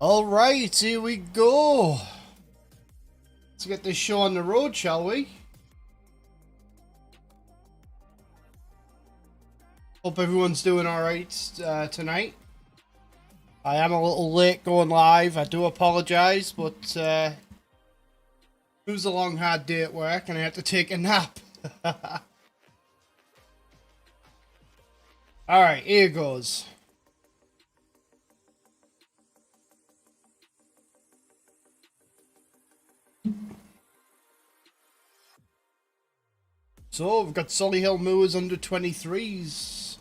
All right, here we go. Let's get this show on the road, shall we? Hope everyone's doing all right tonight. I am a little late going live. I do apologize, but it was a long, hard day at work, and I had to take a nap. All right, here goes. So we've got Solihull Moors under 23s.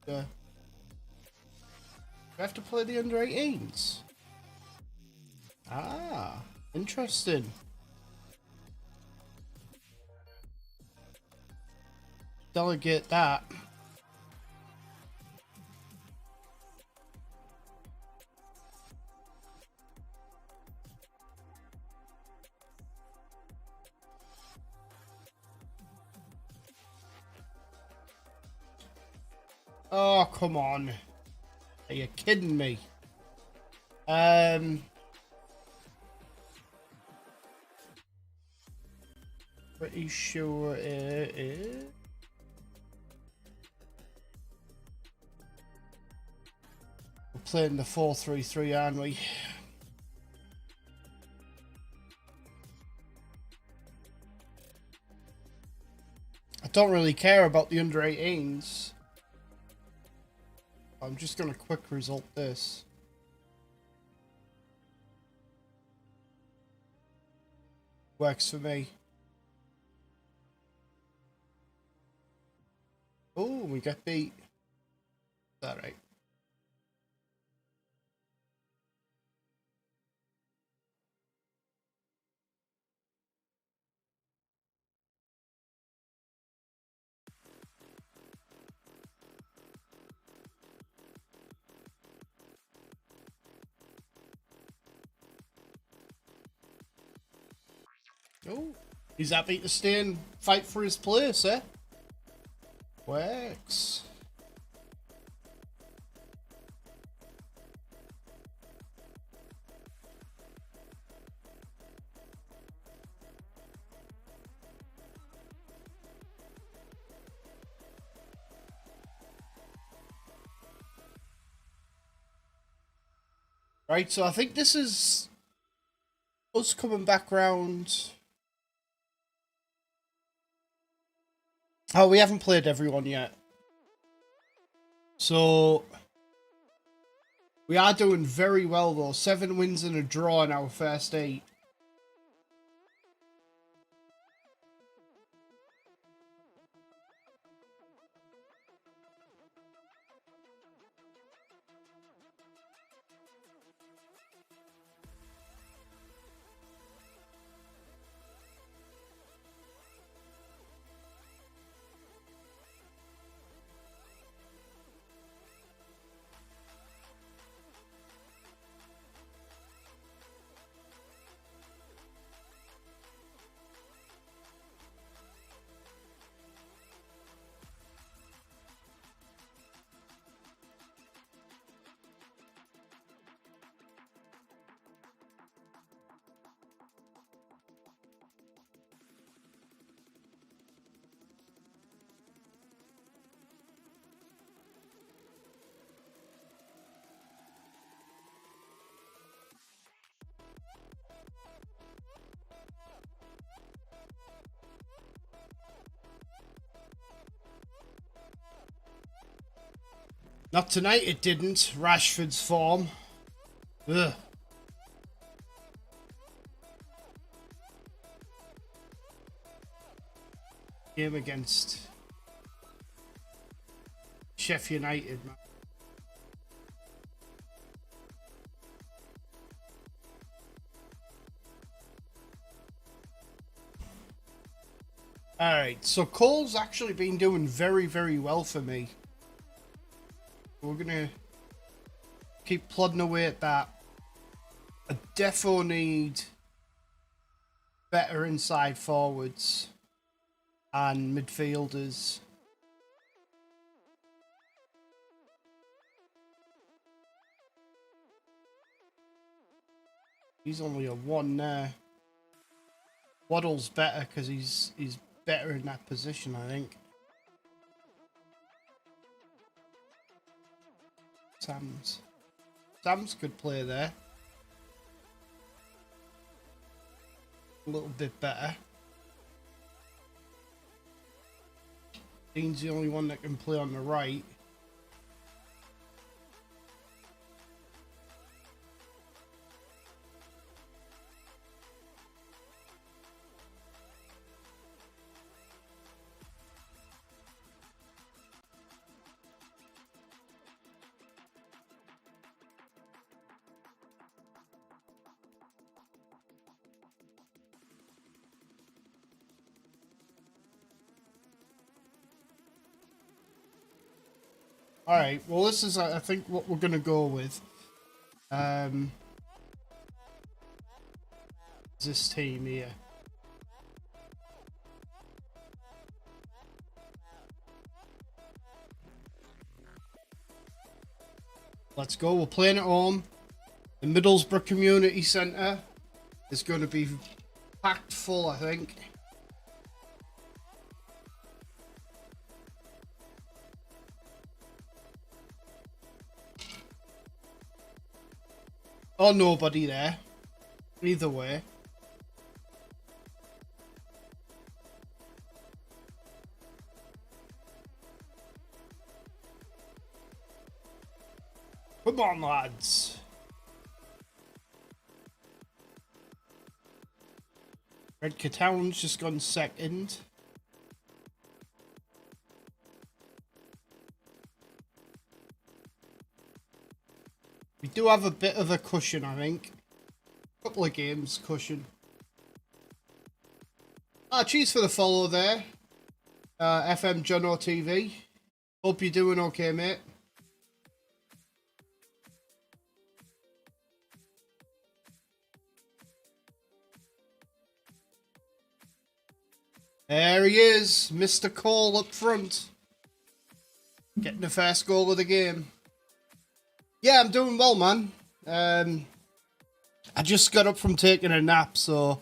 We have to play the under 18s. Ah, interesting. Delegate that. Oh, come on. Are you kidding me? Pretty sure it is. We're playing the 4-3-3, aren't we? I don't really care about the under 18s. I'm just going to quick result this. Works for me. Oh, we got beat. Is that right? Oh, he's happy to stay and fight for his place, eh? Works. Right, so I think this is us coming back round. Oh, we haven't played everyone yet. So we are doing very well though. 7 wins and a draw in our first 8. Not tonight, it didn't. Rashford's form. Ugh. Game against Sheffield United, man. Alright, so Cole's actually been doing very, very well for me. We're gonna keep plodding away at that. I defo need better inside forwards and midfielders. He's only a 1 there. Waddle's better because he's better in that position, I think. Sam's could play there. A little bit better. Dean's the only one that can play on the right. Alright, well this is I think what we're gonna go with. This team here. Let's go, we're playing at home. The Middlesbrough Community Centre is going to be packed full, I think. Or nobody there. Either way. Come on, lads. Red Town's just gone second. We do have a bit of a cushion, I think. Couple of games cushion. Ah, cheers for the follow there. FM Jono TV. Hope you're doing okay, mate. There he is, Mr. Cole up front. Getting the first goal of the game. Yeah, I'm doing well, man. I just got up from taking a nap, so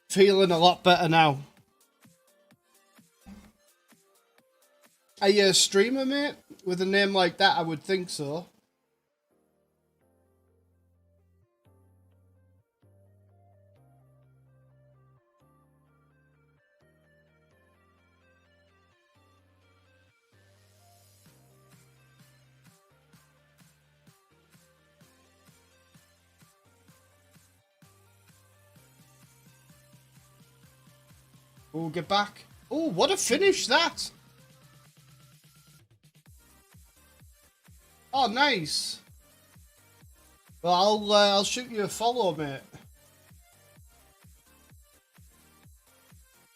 feeling a lot better now. Are you a streamer, mate? With a name like that, I would think so. Oh, get back. Oh, what a finish that. Oh, nice. Well, I'll shoot you a follow, mate.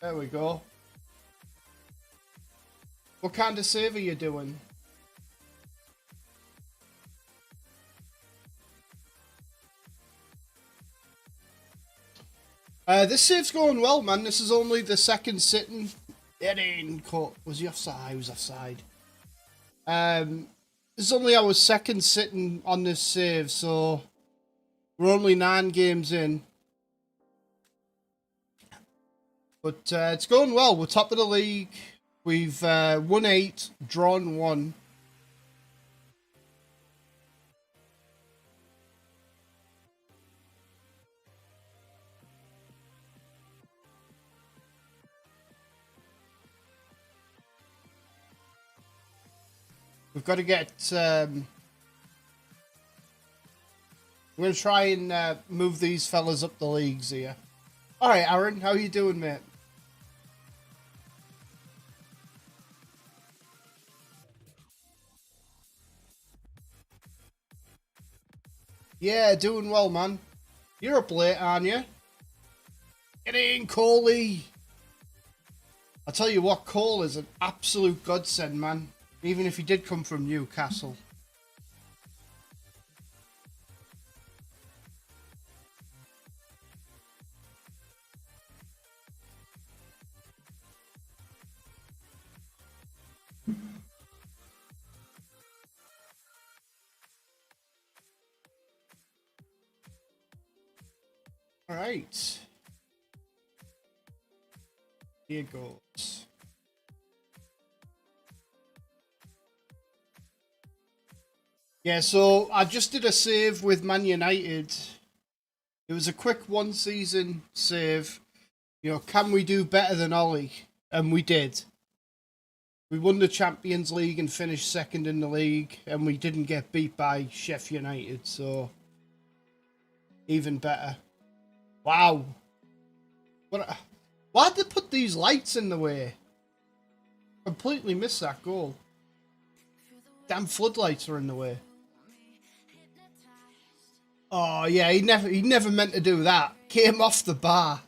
There we go. What kind of save are you doing? This save's going well, man. This is only the second sitting. It ain't caught. Was he offside? He was offside. This is only our second sitting on this save, so we're only 9 games in. But it's going well. We're top of the league. We've won 8, drawn 1. We've got to get... I'm going to try and move these fellas up the leagues here. Alright, Aaron, how you doing, mate? Yeah, doing well, man. You're up late, aren't you? Get in, Coley! I'll tell you what, Cole is an absolute godsend, man. Even if he did come from Newcastle. All right. Here goes. Yeah, so I just did a save with Man United. It was a quick one season save. You know, can we do better than Ollie? And we did. We won the Champions League and finished second in the league, and we didn't get beat by Sheffield United, so even better. Wow. Why'd they put these lights in the way? Completely missed that goal. Damn floodlights are in the way. Oh yeah, he never meant to do that. Came off the bar.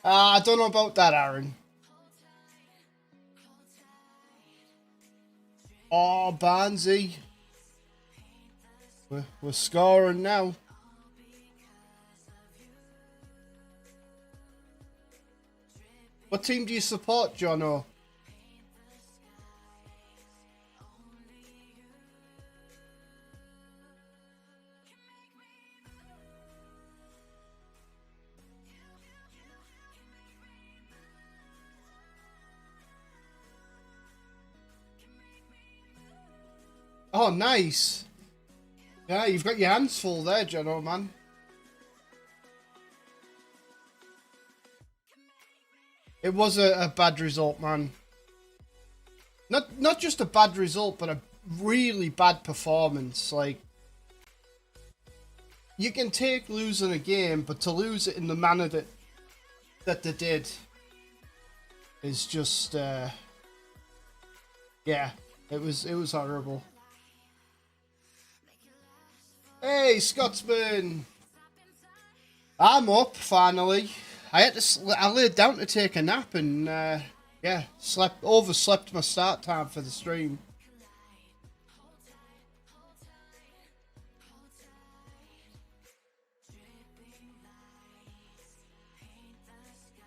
I don't know about that, Aaron. Oh, Barnsey. We're scoring now. What team do you support, Jono? Oh, nice. Yeah, you've got your hands full there, Jono, man. It was a bad result, man. Not just a bad result, but a really bad performance. Like, you can take losing a game, but to lose it in the manner that they did is just yeah, it was horrible. Hey, Scotsman! I'm up finally. I laid down to take a nap and yeah, overslept my start time for the stream.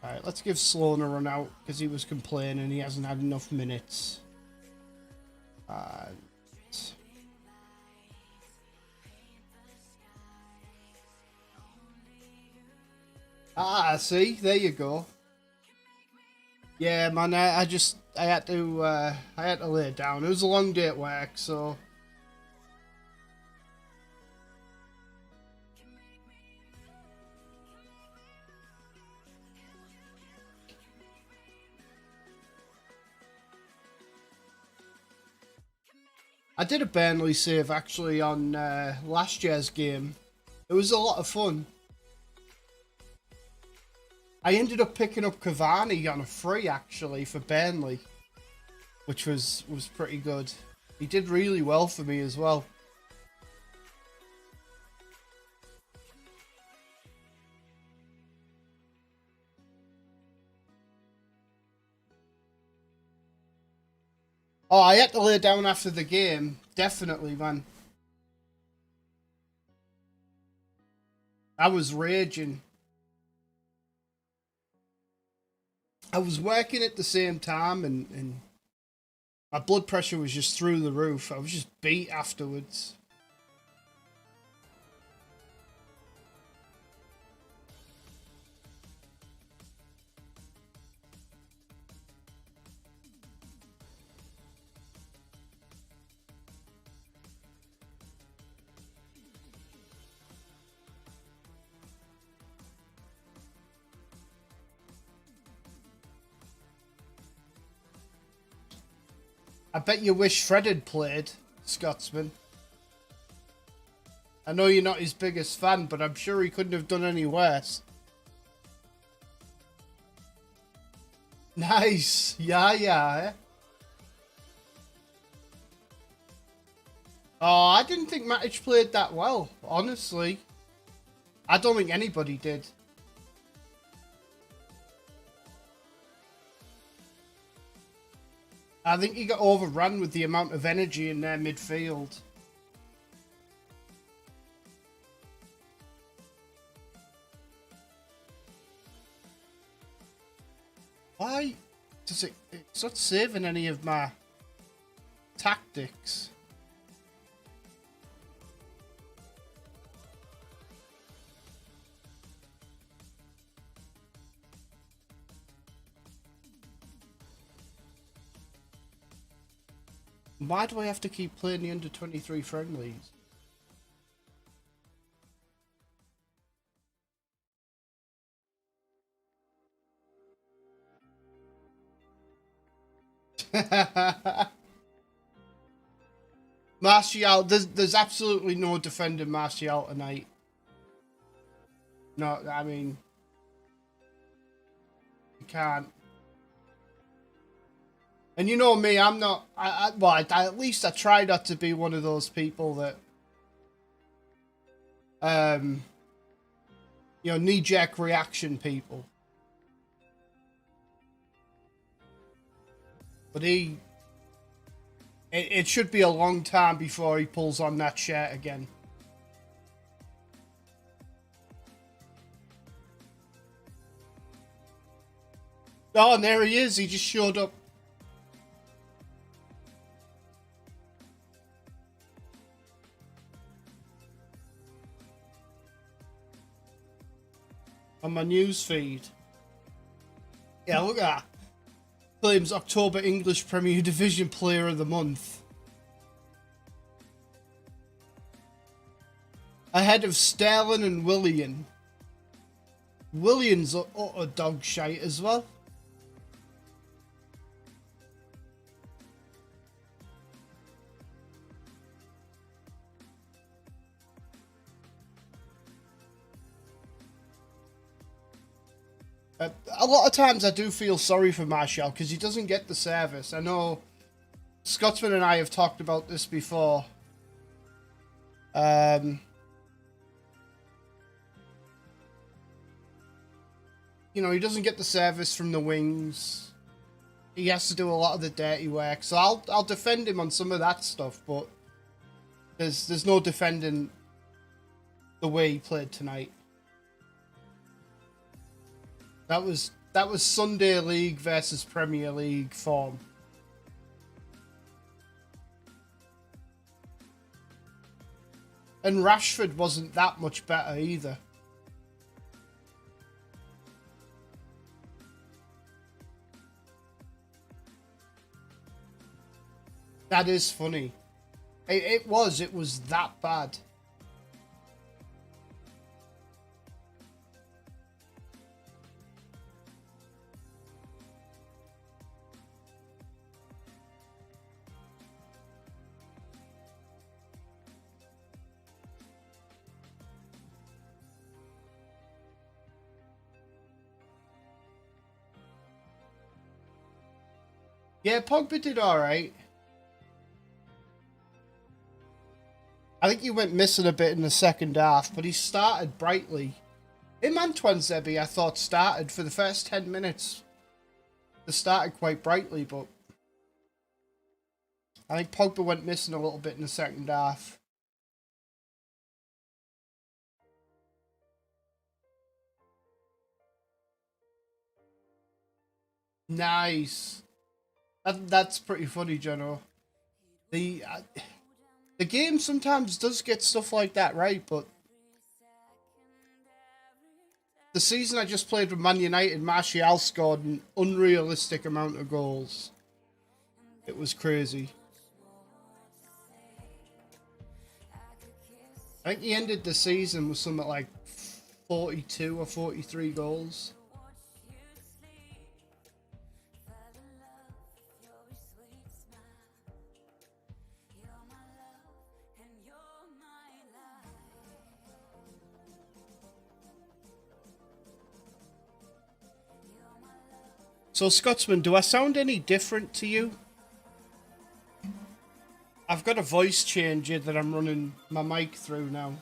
Alright, let's give Sloan a run out because he was complaining he hasn't had enough minutes. See, there you go. Yeah, man, I had to lay it down. It was a long day at work, so. I did a Burnley save actually on last year's game. It was a lot of fun. I ended up picking up Cavani on a free actually for Burnley, which was pretty good. He did really well for me as well. Oh, I had to lay down after the game. Definitely, man. I was raging. I was working at the same time and my blood pressure was just through the roof. I was just beat afterwards. I bet you wish Fred had played, Scotsman. I know you're not his biggest fan, but I'm sure he couldn't have done any worse. Nice. Yeah. Oh, I didn't think Matic played that well, honestly. I don't think anybody did. I think he got overrun with the amount of energy in their midfield. Why does it... It's not saving any of my tactics. why do I have to keep playing the under 23 friendlies? Martial, there's absolutely no defending Martial tonight. No, I mean, you can't. And you know me, I'm not. At least I try not to be one of those people that, you know, knee-jerk reaction people. But it should be a long time before he pulls on that shirt again. Oh, and there he is. He just showed up. On my news feed. Yeah, look at that. Claims October English Premier Division Player of the Month. Ahead of Sterling and Willian. Willian's utter dog shite as well. A lot of times I do feel sorry for Martial because he doesn't get the service. I know Scotsman and I have talked about this before. You know, he doesn't get the service from the wings. He has to do a lot of the dirty work. So I'll defend him on some of that stuff, but there's no defending the way he played tonight. That was Sunday League versus Premier League form. And Rashford wasn't that much better either. That is funny. It was that bad. Yeah, Pogba did alright. I think he went missing a bit in the second half, but he started brightly. Him and Tuanzebe, I thought, started for the first 10 minutes. They started quite brightly, but I think Pogba went missing a little bit in the second half. Nice. That's pretty funny, Jono. The game sometimes does get stuff like that right, but the season I just played with Man United, Martial scored an unrealistic amount of goals. It was crazy. I think he ended the season with something like 42 or 43 goals. So, Scotsman, do I sound any different to you? I've got a voice changer that I'm running my mic through now.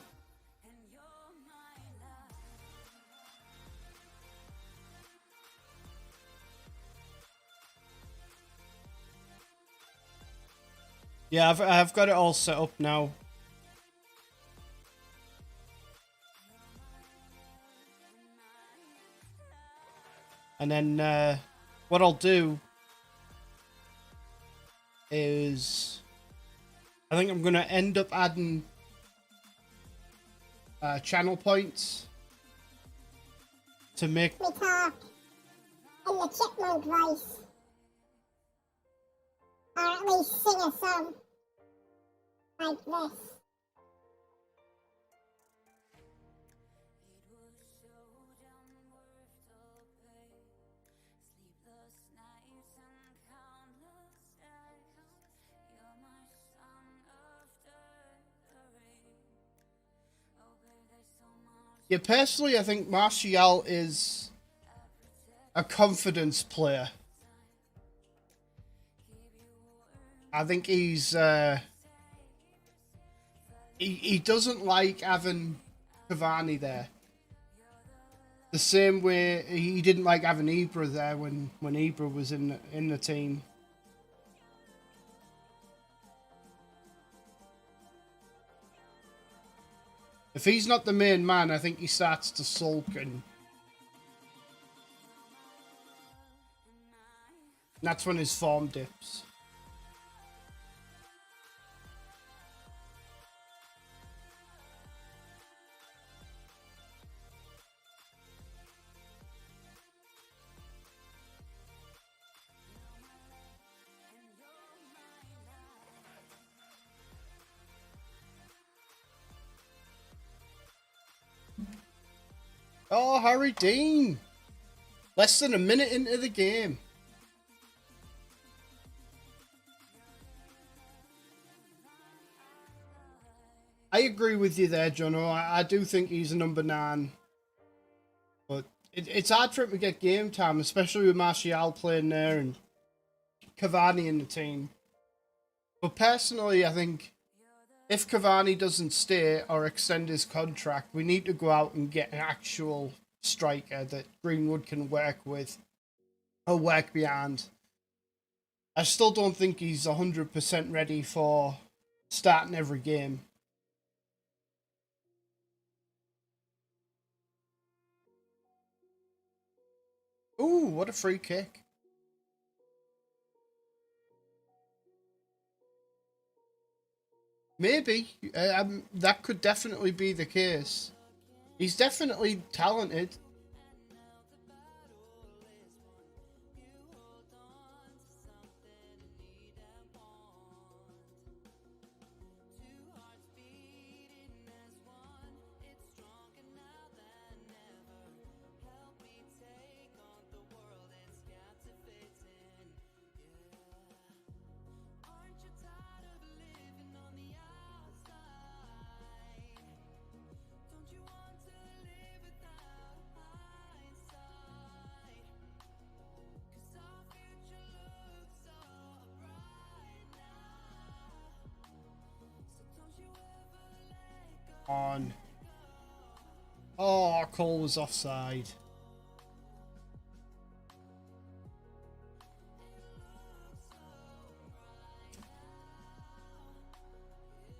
Yeah, I've got it all set up now. And then what I'll do is I think I'm going to end up adding channel points to make me talk in the chipmunk voice, or at least sing a song. like this. Yeah, personally, I think Martial is a confidence player. I think he's he doesn't like having Cavani there. The same way he didn't like having Ibra there when Ibra was in the team. If he's not the main man, I think he starts to sulk, and that's when his form dips. Oh, Harry Dean! Less than a minute into the game. I agree with you there, Jono. I do think he's a number 9. But it's hard for him to get game time, especially with Martial playing there and Cavani in the team. But personally, I think if Cavani doesn't stay or extend his contract, we need to go out and get an actual striker that Greenwood can work with or work behind. I still don't think he's 100% ready for starting every game. Ooh, what a free kick. Maybe. That could definitely be the case. He's definitely talented. On. Oh, Cole was offside.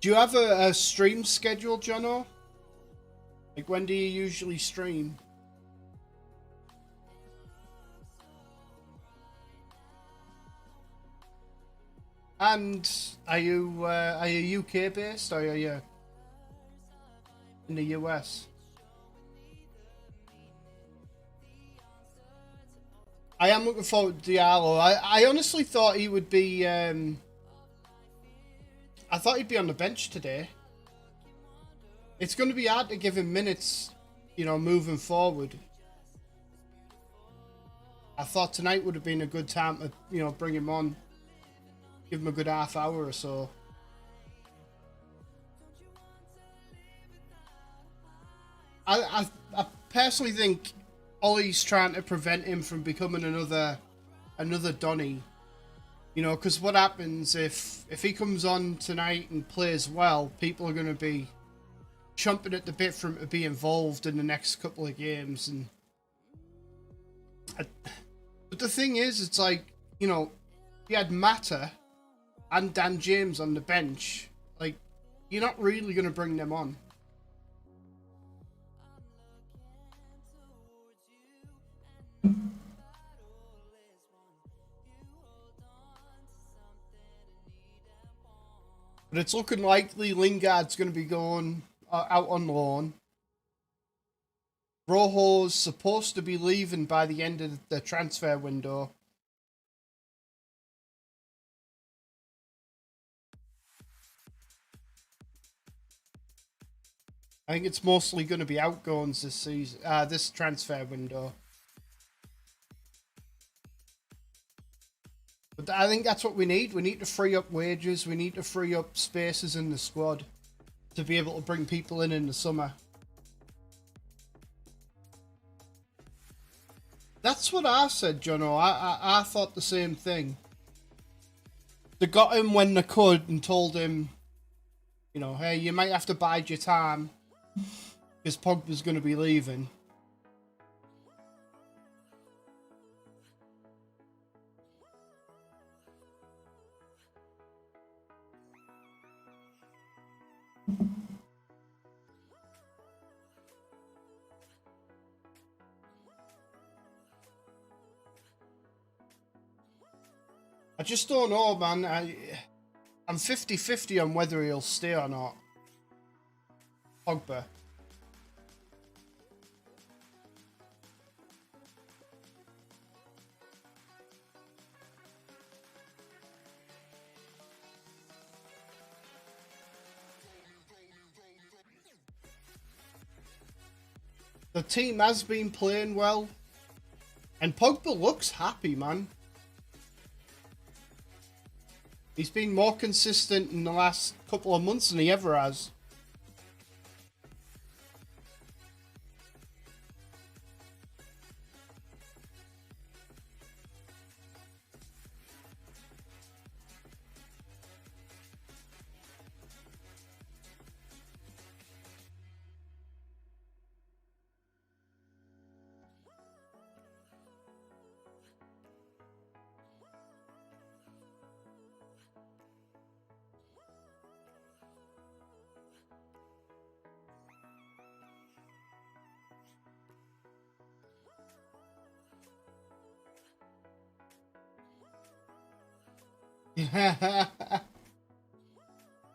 Do you have a stream schedule, Jono? Like, when do you usually stream? And are you UK based, or are you in the US? I am looking forward to Diallo. I honestly thought he would be. I thought he'd be on the bench today. It's going to be hard to give him minutes, you know, moving forward. I thought tonight would have been a good time to, you know, bring him on, give him a good half hour or so. I personally think Ollie's trying to prevent him from becoming another Donny. You know, because what happens if he comes on tonight and plays well, people are going to be chomping at the bit for him to be involved in the next couple of games. And but the thing is, it's like, you know, you had Mata and Dan James on the bench. Like, you're not really going to bring them on. But it's looking likely Lingard's going to be going out on loan. Rojo's supposed to be leaving by the end of the transfer window. I think it's mostly going to be outgoings this season, this transfer window. But I think that's what we need. We need to free up wages. We need to free up spaces in the squad to be able to bring people in the summer. That's what I said, Jono. I thought the same thing. They got him when they could and told him, you know, hey, you might have to bide your time because Pogba's going to be leaving. I just don't know, man. I'm 50-50 on whether he'll stay or not. Pogba. The team has been playing well. And Pogba looks happy, man. He's been more consistent in the last couple of months than he ever has.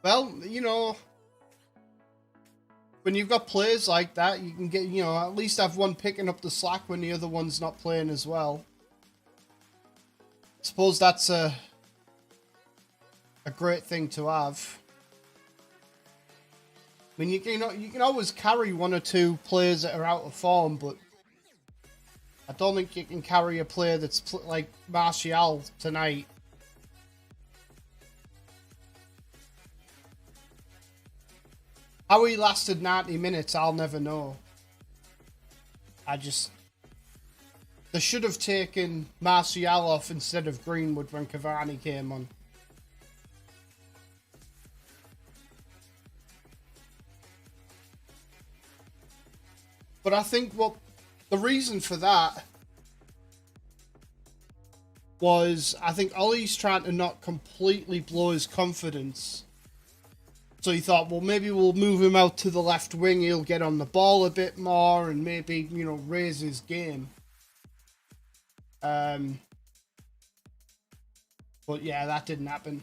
Well, you know, when you've got players like that, you can get, you know, at least have one picking up the slack when the other one's not playing as well. I suppose that's a great thing to have. I mean, you can always carry one or two players that are out of form, but I don't think you can carry a player that's like Martial tonight. How he lasted 90 minutes, I'll never know. They should have taken Martial off instead of Greenwood when Cavani came on. But I think the reason for that was, I think Ollie's trying to not completely blow his confidence. So he thought, well, maybe we'll move him out to the left wing. He'll get on the ball a bit more and maybe, you know, raise his game. But yeah, that didn't happen.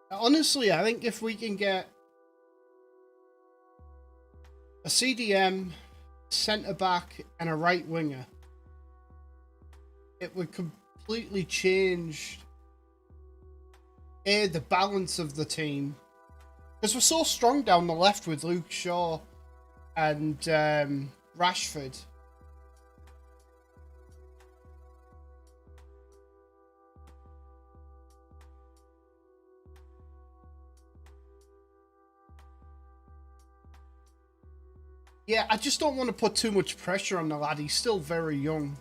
Honestly, I think if we can get a CDM, centre-back, and a right winger, it would completely change the balance of the team. Because we're so strong down the left with Luke Shaw and Rashford. Yeah, I just don't want to put too much pressure on the lad. He's still very young.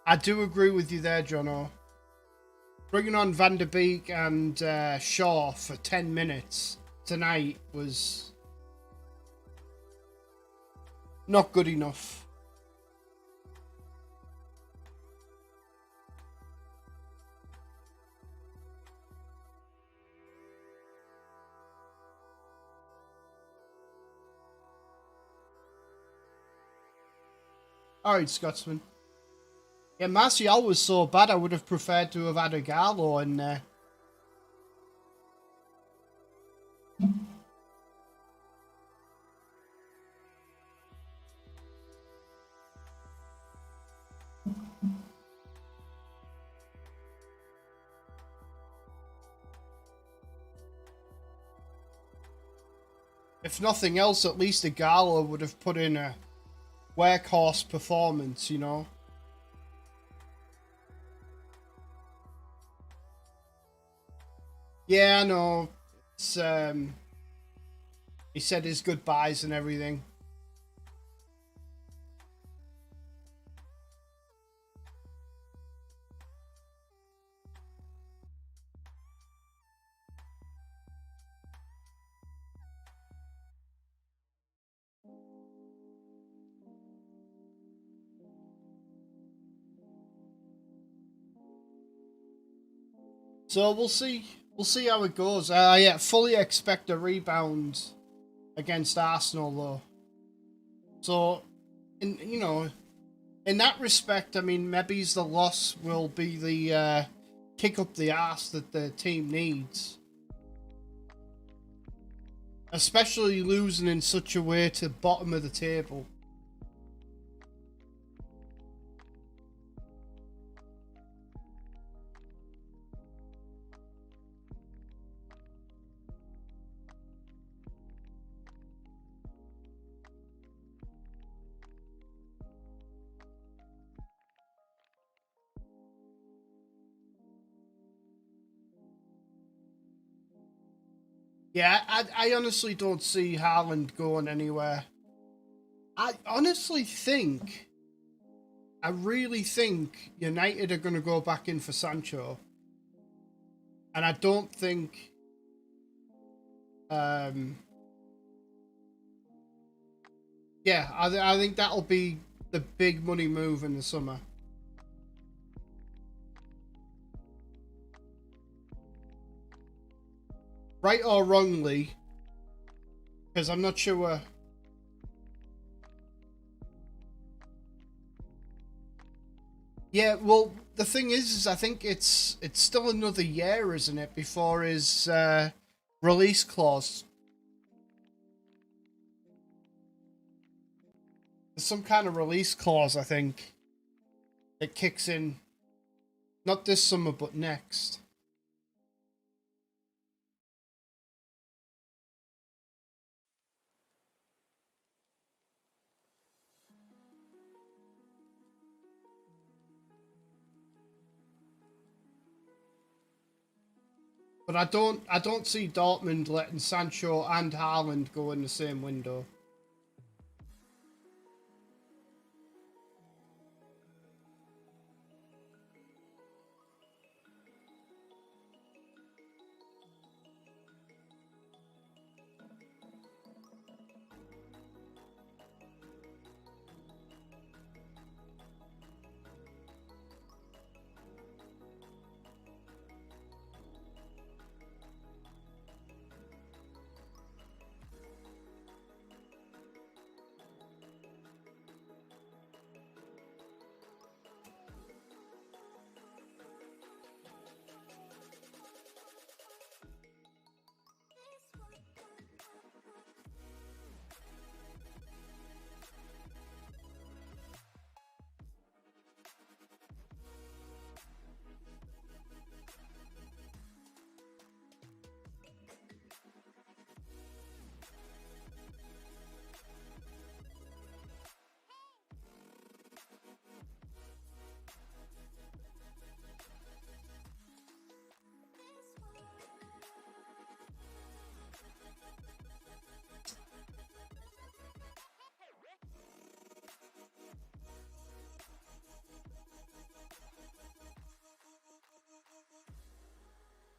I do agree with you there, Jono. Bringing on Van der Beek and Shaw for 10 minutes tonight was not good enough. Alright, Scotsman. Yeah, Martial was so bad I would have preferred to have had a Gallo in there. If nothing else, at least a Gallo would have put in a workhorse performance, you know? Yeah, I know. It's, he said his goodbyes and everything. So we'll see. We'll see how it goes. I fully expect a rebound against Arsenal, though. So, in that respect, I mean, maybe the loss will be the kick up the arse that the team needs. Especially losing in such a way to bottom of the table. Yeah, I honestly don't see Haaland going anywhere. I really think United are going to go back in for Sancho. And I don't think... yeah, I think that'll be the big money move in the summer. Right or wrongly, because I'm not sure. Yeah, well, the thing is I think it's still another year, isn't it, before his release clause. There's some kind of release clause, I think, that kicks in, not this summer, but next. But I don't see Dortmund letting Sancho and Haaland go in the same window.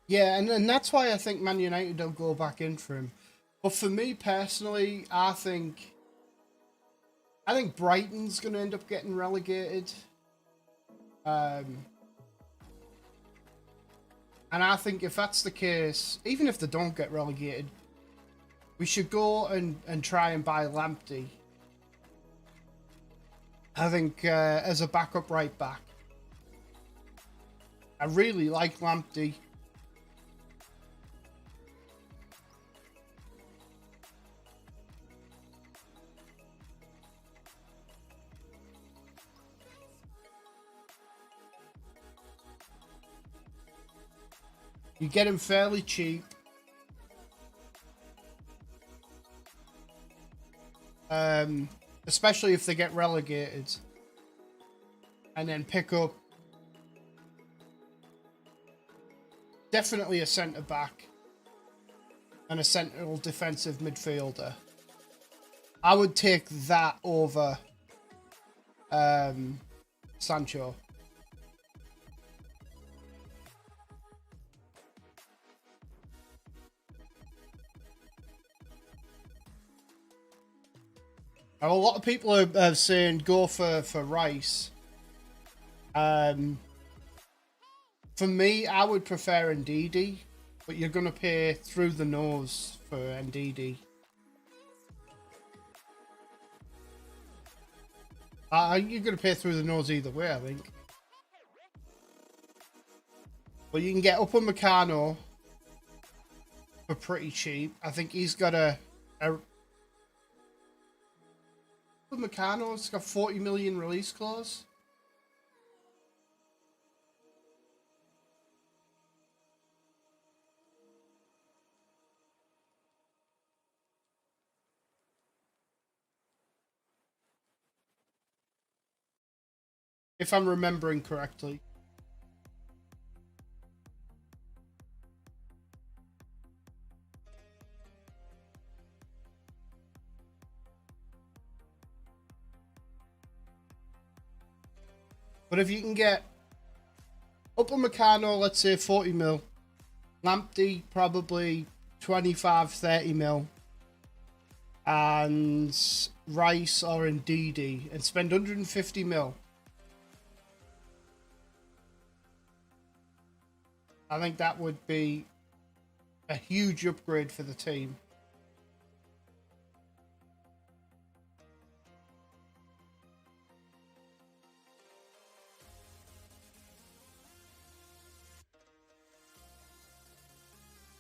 Yeah, and that's why I think Man United will go back in for him. But for me personally, I think Brighton's going to end up getting relegated. And I think if that's the case, even if they don't get relegated, we should go and try and buy Lamptey. I think as a backup right back. I really like Lamptey. You get him fairly cheap. Especially if they get relegated. And then pick up definitely a centre back and a central defensive midfielder. I would take that over Sancho. Now, a lot of people are saying go for Rice. For me, I would prefer Ndidi, but you're going to pay through the nose for Ndidi. You're going to pay through the nose either way, I think. But you can get Upamecano for pretty cheap. I think he's got Upamecano's got 40 million release clause. If I'm remembering correctly. But if you can get Upamecano, let's say 40 mil. Lamptey, probably 25, 30 mil. And Rice or Ndidi. And spend 150 mil. I think that would be a huge upgrade for the team.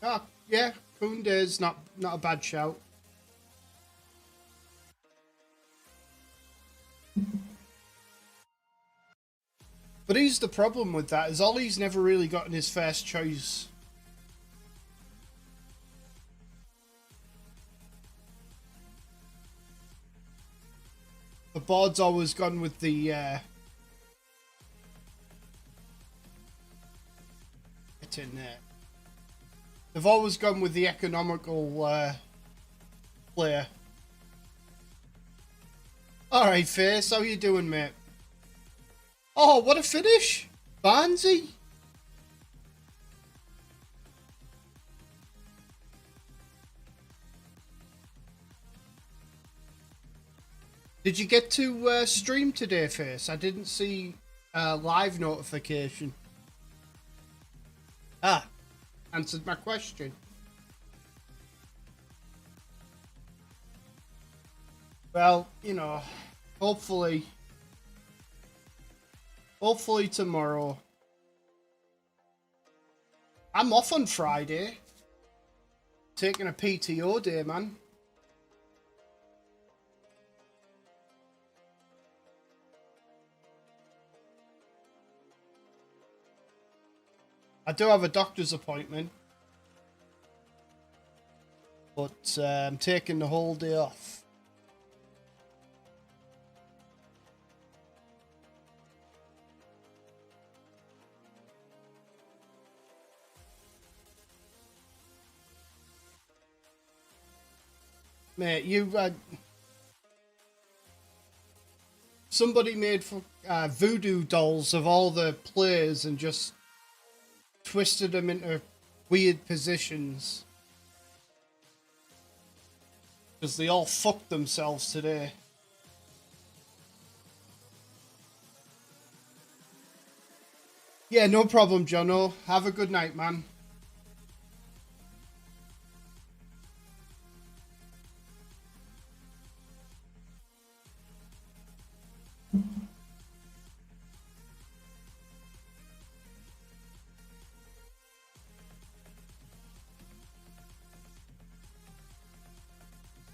Oh, yeah, Koundé's not a bad shout. But he's the problem with that, is Ollie's never really gotten his first choice. The board's always gone with the it's in there. They've always gone with the economical player. Alright, Face, how you doing, mate? Oh, what a finish! Barnesy! Did you get to stream today, Face? I didn't see a live notification. Ah, answered my question. Well, you know, hopefully tomorrow. I'm off on Friday. Taking a PTO day, man. I do have a doctor's appointment. But I'm taking the whole day off. Mate, somebody made voodoo dolls of all the players and just twisted them into weird positions. Because they all fucked themselves today. Yeah, no problem, Jono. Have a good night, man.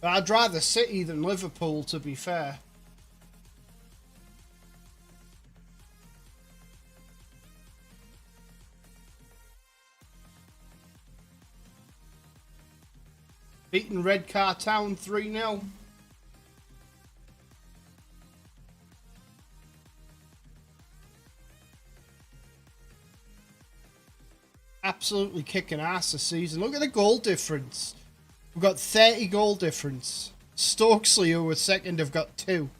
But I'd rather City than Liverpool, to be fair. Beating Redcar Town 3-0. Absolutely kicking ass this season. Look at the goal difference. We've got 30 goal difference. Stokesley, who were second, have got 2.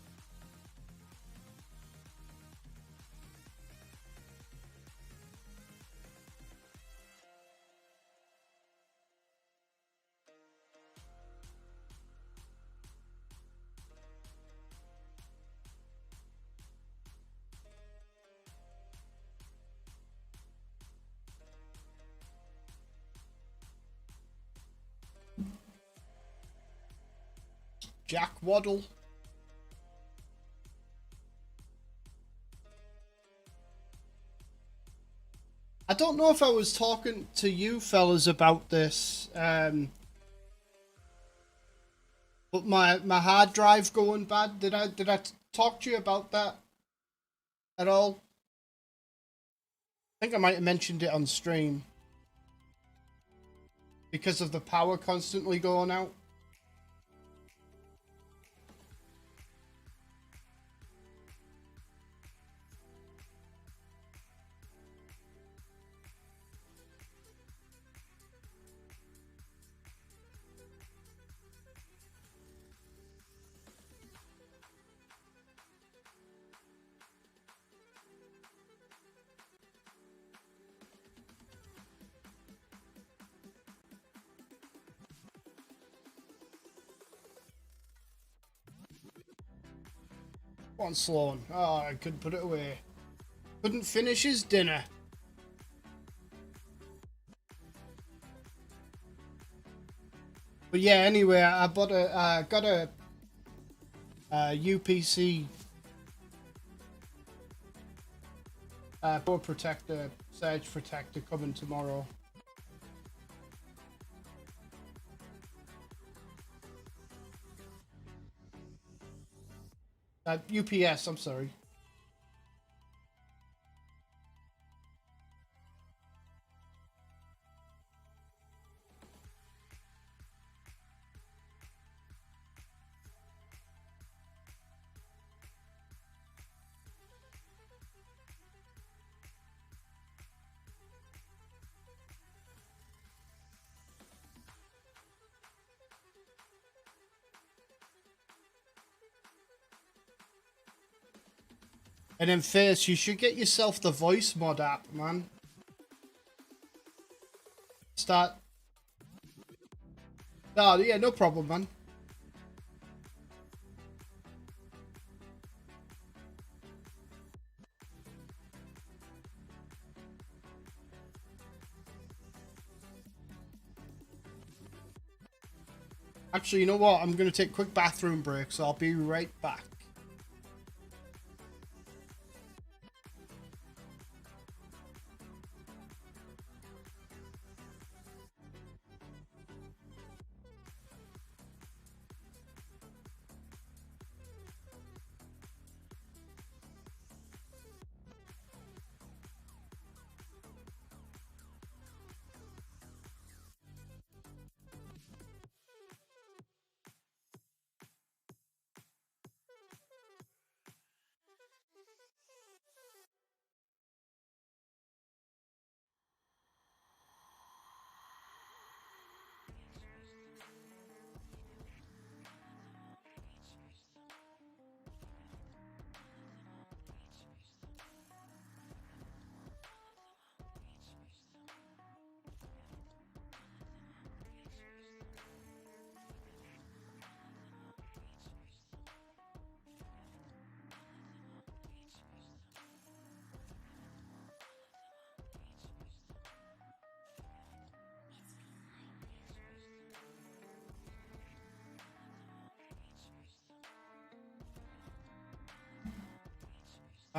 Jack Waddle. I don't know if I was talking to you fellas about this, but my hard drive going bad. Did I talk to you about that at all? I think I might have mentioned it on stream because of the power constantly going out. Go on, Sloan. Oh, I couldn't put it away. Couldn't finish his dinner. But yeah, anyway, I got a UPC door protector, surge protector coming tomorrow. UPS, I'm sorry. And then Face, you should get yourself the voice mod app, man. Start. Oh, yeah, no problem, man. Actually, you know what? I'm going to take a quick bathroom break, so I'll be right back.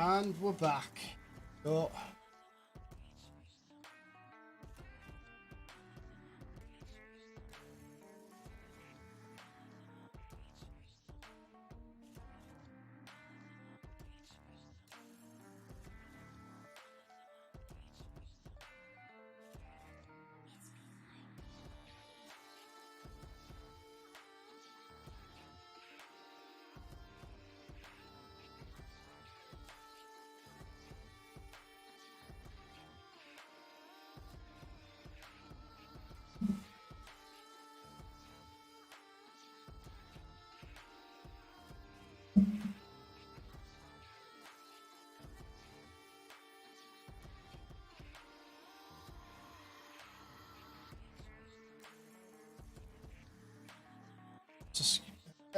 And we're back. So,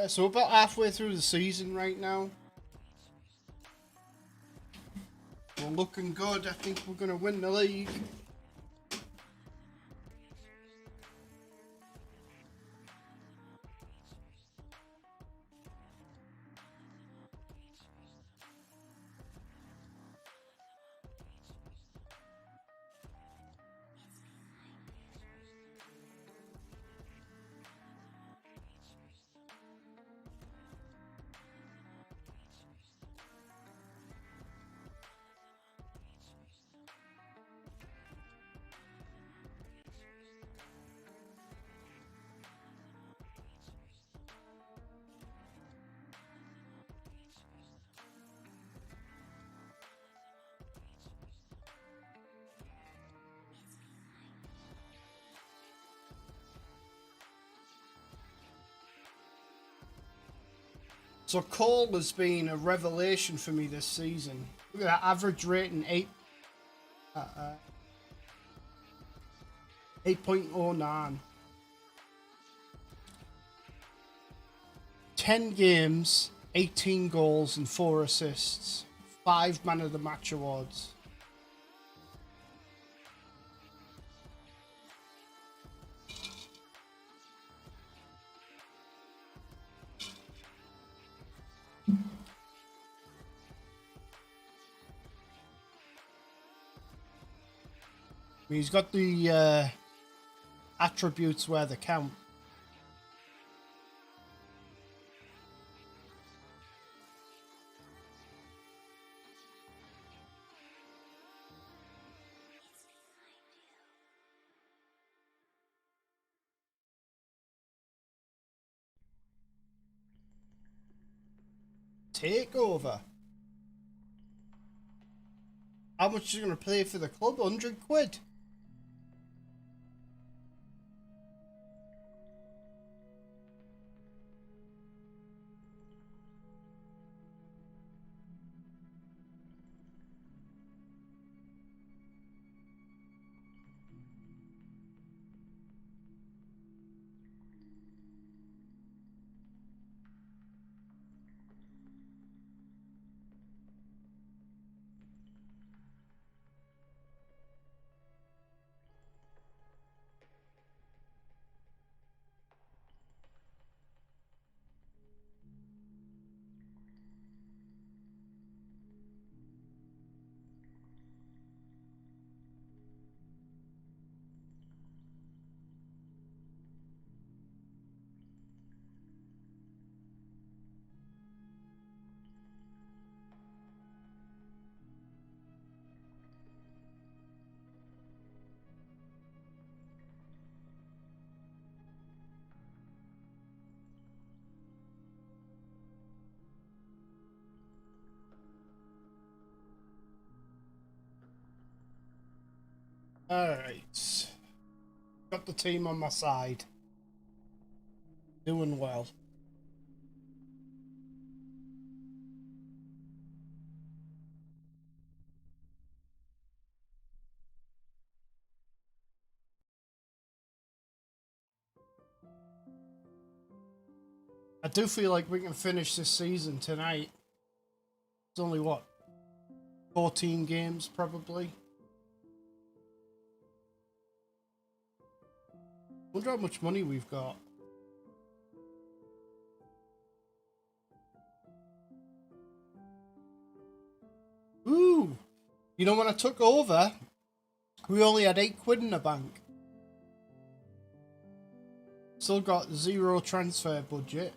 So we're about halfway through the season right now. We're looking good. I think we're going to win the league. So Cole has been a revelation for me this season. Look at that average rating, 8.09. 10 games, 18 goals and 4 assists. 5 man of the match awards. He's got the attributes where they count. Takeover. How much are you going to pay for the club? 100 quid. Alright. Got the team on my side. Doing well. I do feel like we can finish this season tonight. It's only what? 14 games probably. Wonder how much money we've got. Ooh! You know, when I took over, we only had 8 quid in the bank. Still got 0 transfer budget.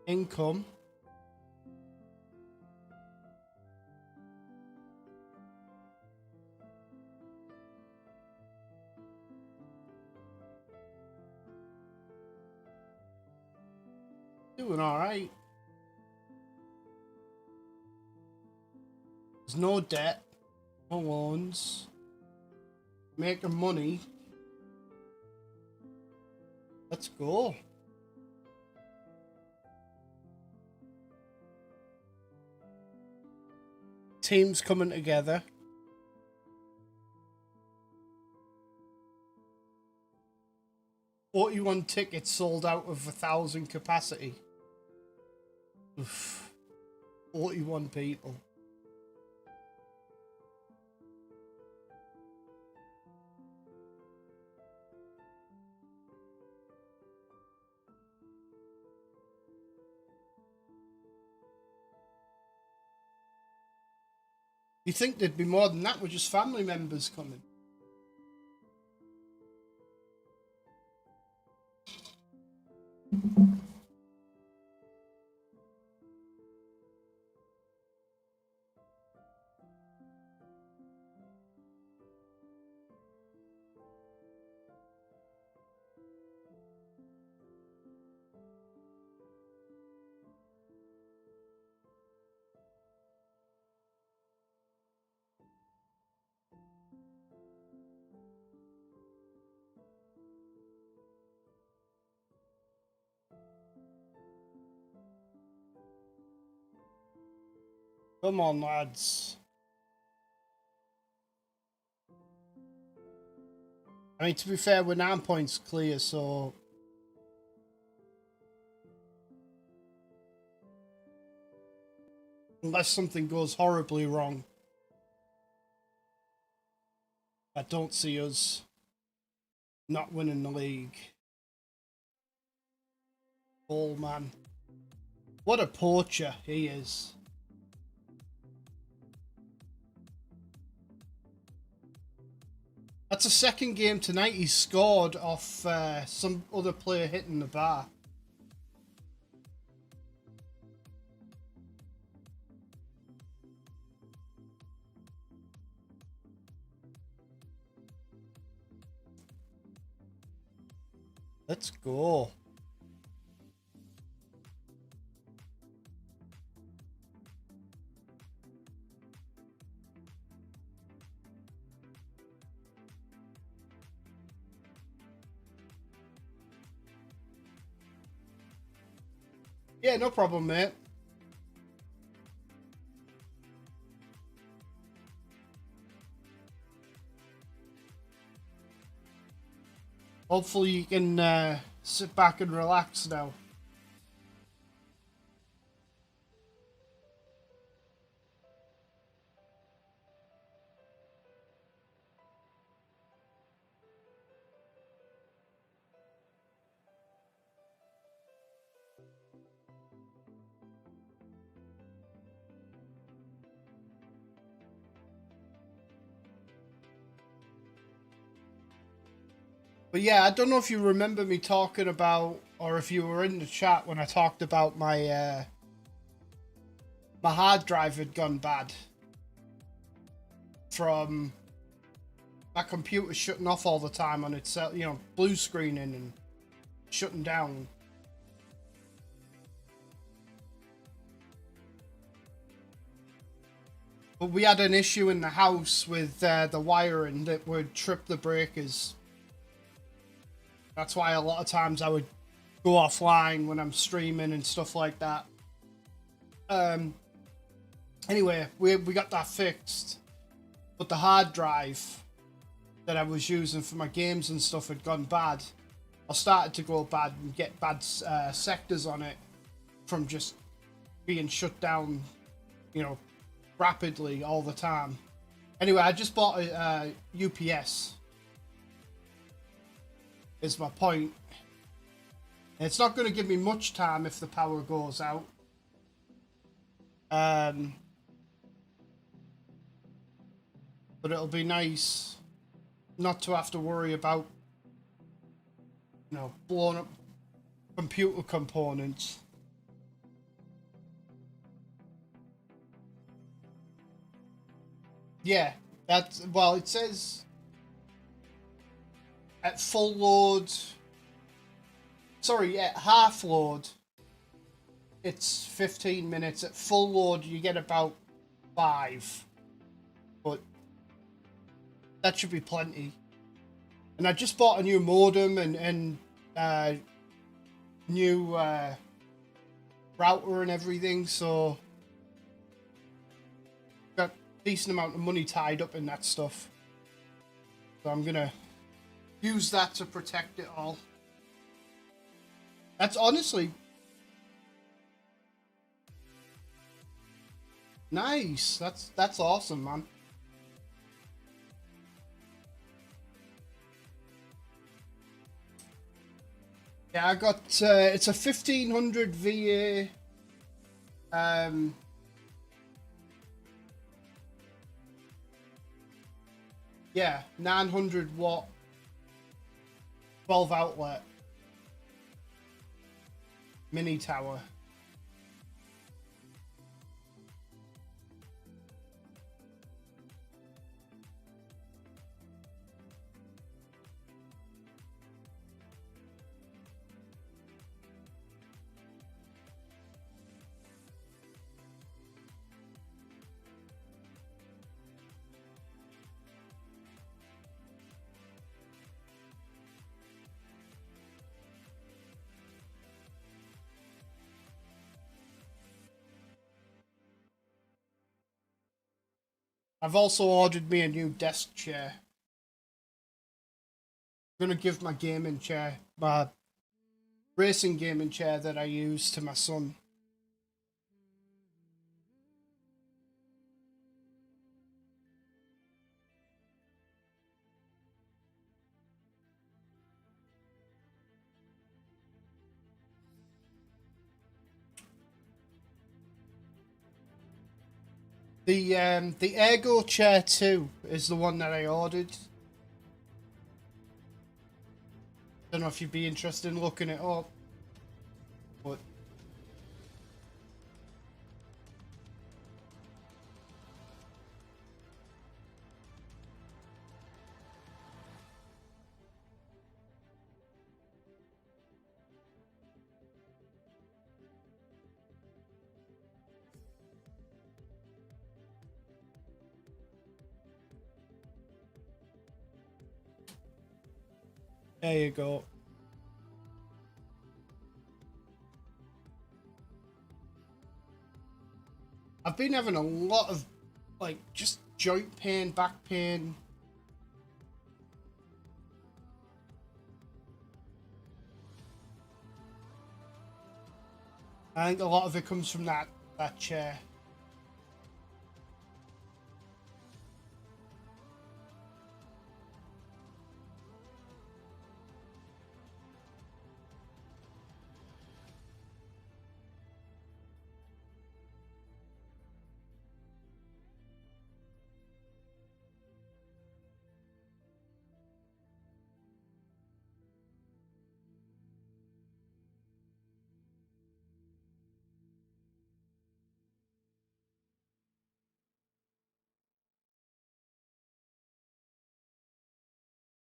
Income. Doing alright. There's no debt, no loans. Making money. Let's go. teams coming together. "41 tickets sold out of 1,000 capacity." Oof. 41 people. You think there'd be more than that with just family members coming? Come on, lads. I mean, to be fair, we're 9 points clear, so... unless something goes horribly wrong, I don't see us not winning the league. Oh, man. What a poacher he is. That's a second game tonight he's scored off some other player hitting the bar. Let's go. Yeah, no problem, mate. Hopefully you can sit back and relax now. But yeah, I don't know if you remember me talking about, or if you were in the chat when I talked about my my hard drive had gone bad from my computer shutting off all the time on itself, you know, blue screening and shutting down. But we had an issue in the house with the wiring that would trip the breakers. That's why a lot of times I would go offline when I'm streaming and stuff like that. Anyway, we got that fixed. But the hard drive that I was using for my games and stuff had gone bad. I started to go bad and get bad sectors on it from just being shut down, you know, rapidly all the time. Anyway, I just bought a UPS. Is my point. And it's not going to give me much time if the power goes out. But it'll be nice not to have to worry about, you know, blowing up computer components. Yeah, that's, well, it says at full load, sorry, at half load, it's 15 minutes. At full load, you get about 5. But that should be plenty. And I just bought a new modem and new router and everything, so decent amount of money tied up in that stuff. So I'm gonna use that to protect it all. That's honestly nice. That's awesome, man. Yeah, I got it's a 1500 VA. Yeah, 900 watt 12 outlet mini tower. I've also ordered me a new desk chair. I'm gonna give my gaming chair, my racing gaming chair that I use, to my son. The Ergo Chair 2 is the one that I ordered. Don't know if you'd be interested in looking it up, but there you go. I've been having a lot of, like, just joint pain, back pain. I think a lot of it comes from that chair.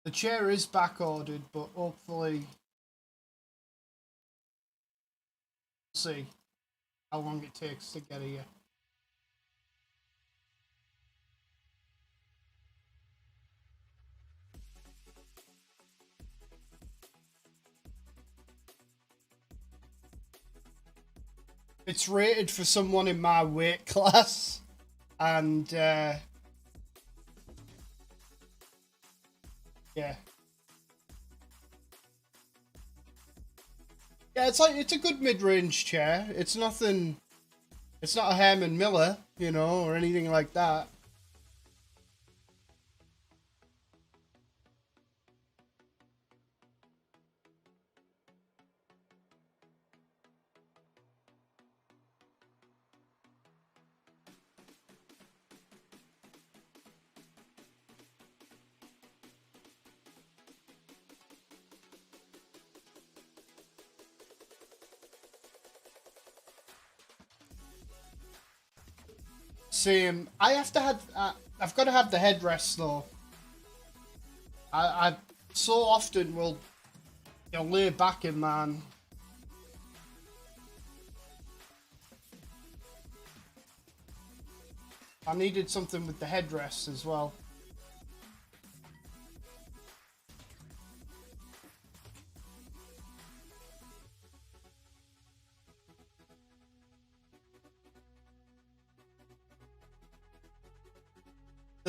The chair is back ordered, but hopefully we'll see how long it takes to get here. It's rated for someone in my weight class, and yeah. Yeah, it's a good mid-range chair. It's nothing. It's not a Herman Miller, you know, or anything like that. Same. I have to have. I've got to have the headrest though. I so often will, you know, lay back in, man. I needed something with the headrest as well.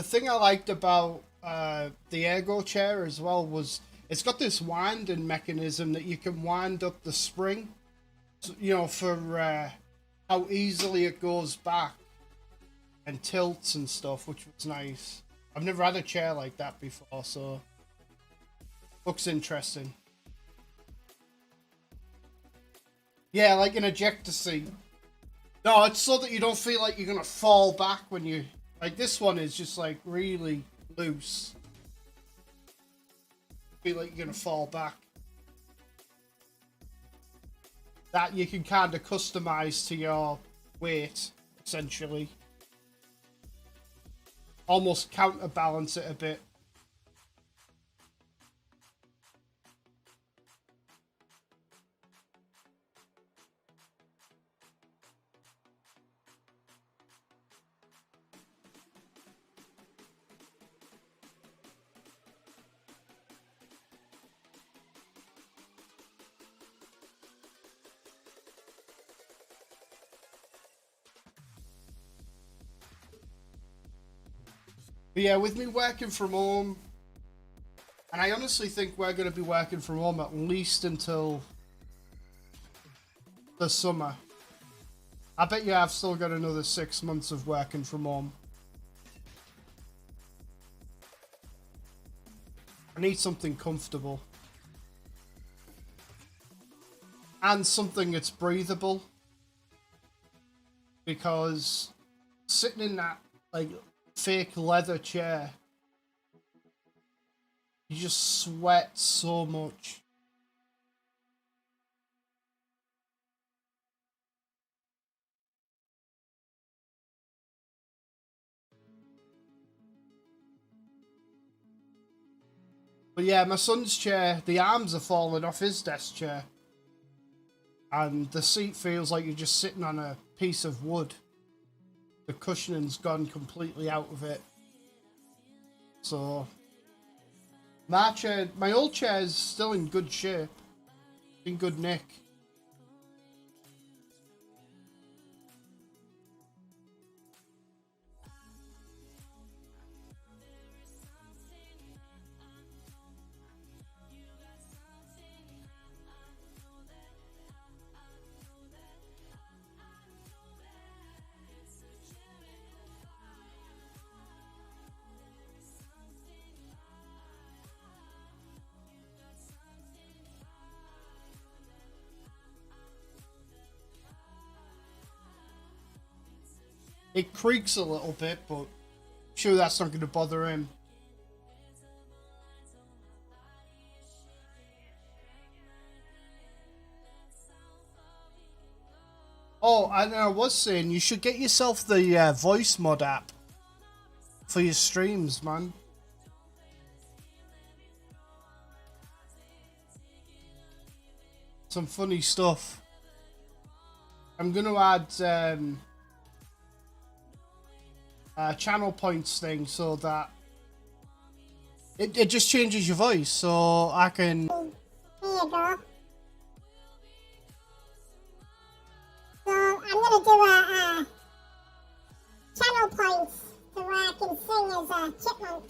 the thing I liked about the Ergo chair as well was it's got this winding mechanism that you can wind up the spring, you know, for how easily it goes back and tilts and stuff, which was nice. I've never had a chair like that before, so looks interesting. Yeah, like an ejector seat. No, it's so that you don't feel like you're gonna fall back when you... Like, this one is just, like, really loose. Feel like you're gonna fall back. That you can kind of customize to your weight, essentially. Almost counterbalance it a bit. But yeah, with me working from home, and I honestly think we're going to be working from home at least until the summer. I bet you I've still got another 6 months of working from home. I need something comfortable. And something that's breathable. Because sitting in that, like, fake leather chair, you just sweat so much. But yeah, my son's chair, the arms are falling off his desk chair. And the seat feels like you're just sitting on a piece of wood. The cushioning's gone completely out of it. So my chair, my old chair is still in good shape. In good nick. It creaks a little bit, but I'm sure that's not going to bother him. Oh, and I was saying, you should get yourself the voice mod app for your streams, man. Some funny stuff. I'm going to add... channel points thing so that it just changes your voice, so I can... Here you go. So I'm gonna do a channel points so where I can sing as a chipmunk.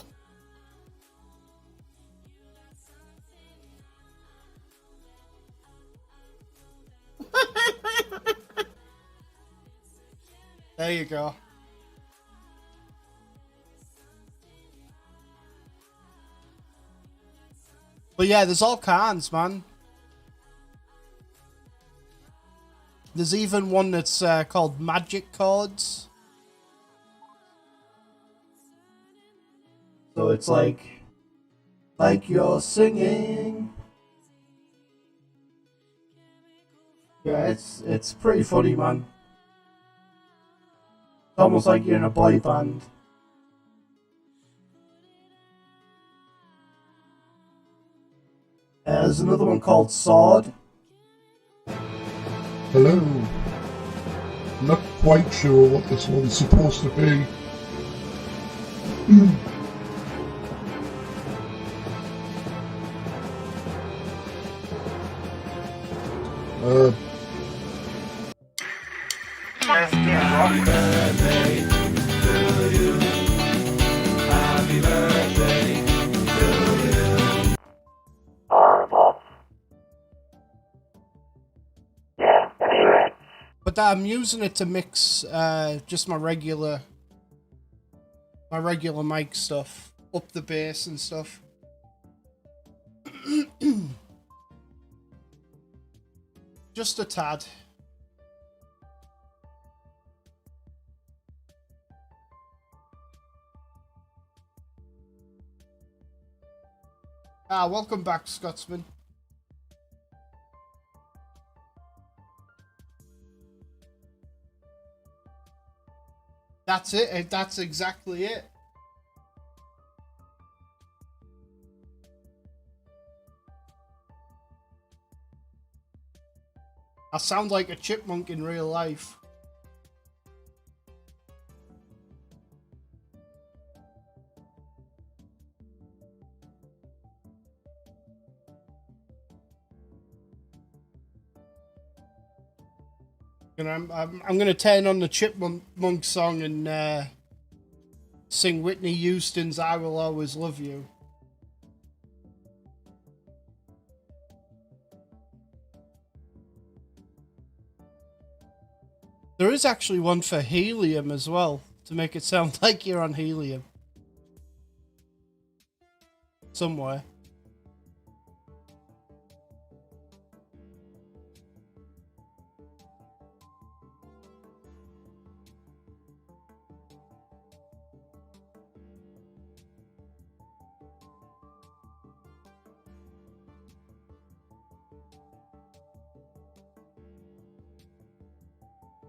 There you go. But yeah, there's all kinds, man. There's even one that's called Magic Chords. So it's like you're singing. Yeah, it's pretty funny, man. It's almost like you're in a boy band. There's another one called Sword. Hello. I'm not quite sure what this one's supposed to be. but I'm using it to mix just my regular mic stuff, up the bass and stuff. Just a tad. Welcome back, Scotsman. That's it. That's exactly it. I sound like a chipmunk in real life. And I'm gonna turn on the Chipmunk song and sing Whitney Houston's "I Will Always Love You." There is actually one for helium as well, to make it sound like you're on helium. Somewhere.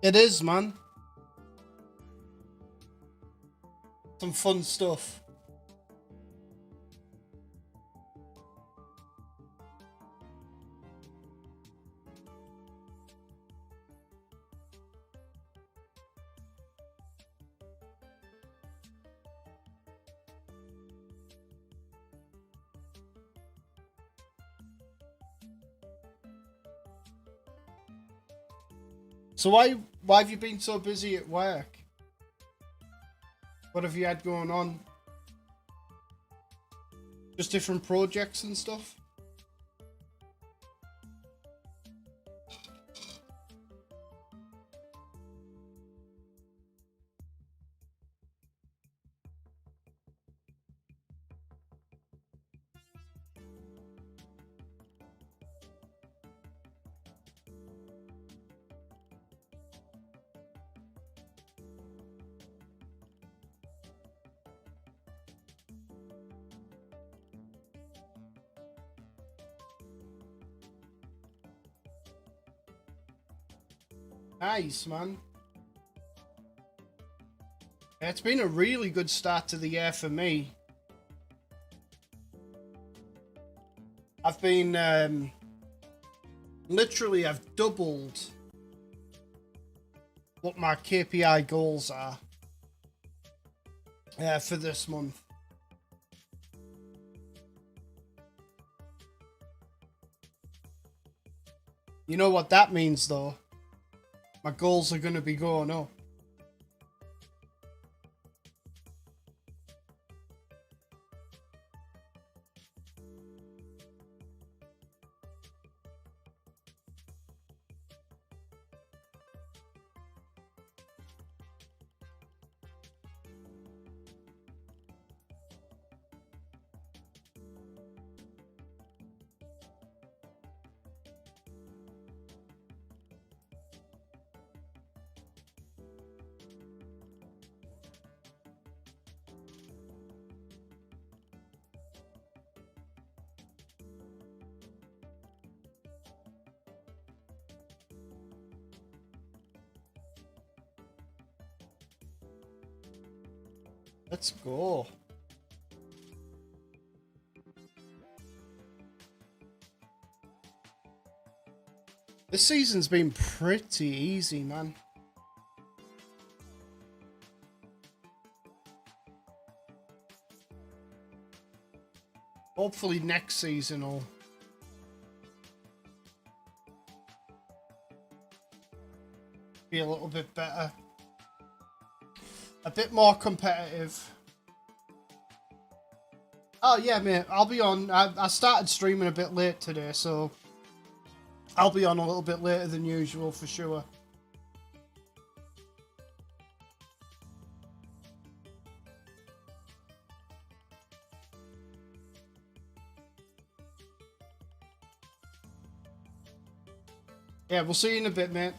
It is, man. Some fun stuff. So why have you been so busy at work? What have you had going on? Just different projects and stuff? Nice, man. It's been a really good start to the year for me. I've been literally I've doubled what my KPI goals are for this month. You know what that means, though? My goals are going to be going up. Let's go. This season's been pretty easy, man. Hopefully next season will be a little bit better. A bit more competitive. Oh yeah, mate, I'll be on. I started streaming a bit late today, so I'll be on a little bit later than usual for sure. Yeah, we'll see you in a bit, mate.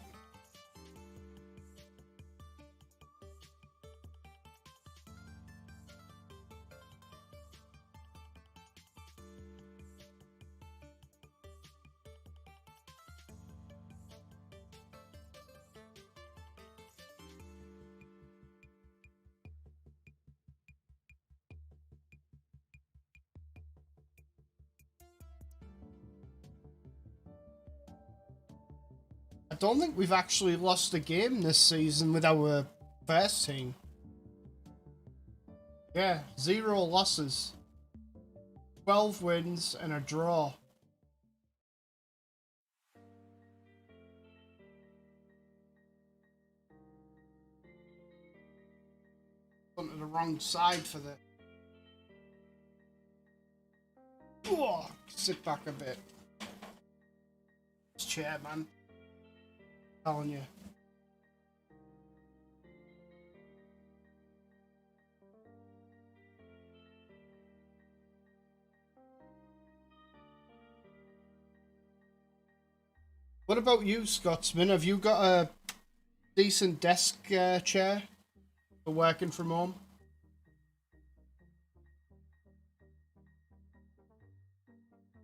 I don't think we've actually lost a game this season with our first team. Yeah, 0 losses. 12 wins and a draw. Went to the wrong side for the... Oh, sit back a bit. This chair, man. Telling you. What about you, Scotsman? Have you got a decent desk chair for working from home?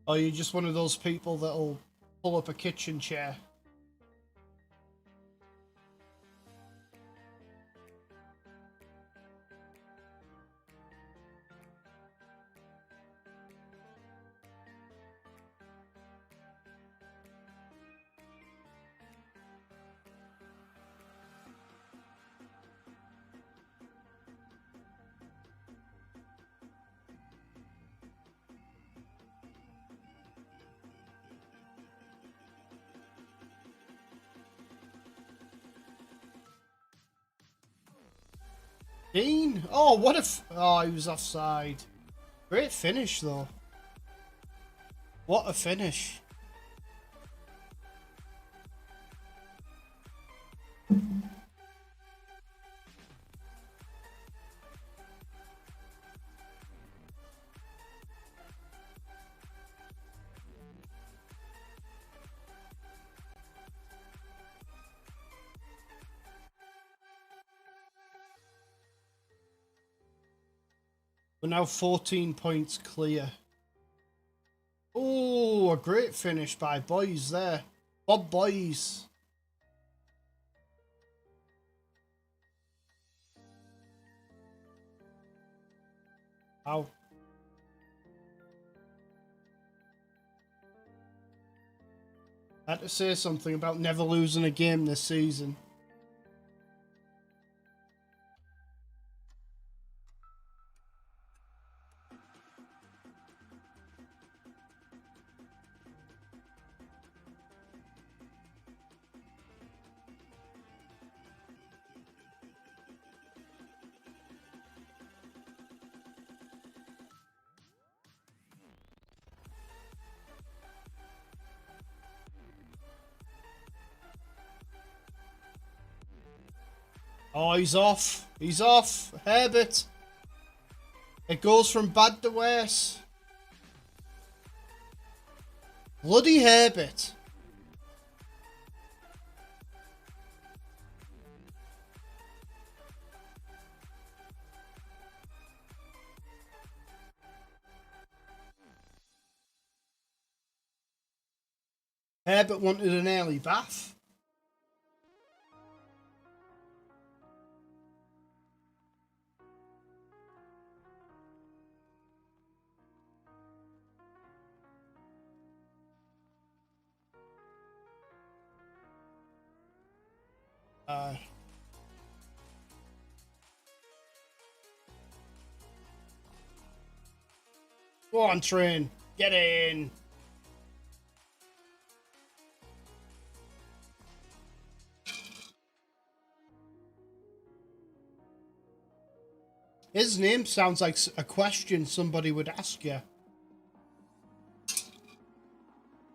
Or are you just one of those people that'll pull up a kitchen chair? Dean? Oh, what if... Oh, he was offside. Great finish, though. What a finish. We're now 14 points clear. Oh, a great finish by Boys there. Bob Boys. Ow. I had to say something about never losing a game this season. Oh, he's off. He's off. Herbert. It goes from bad to worse. Bloody Herbert. Herbert wanted an early bath. Go on, train. Get in. His name sounds like a question somebody would ask you.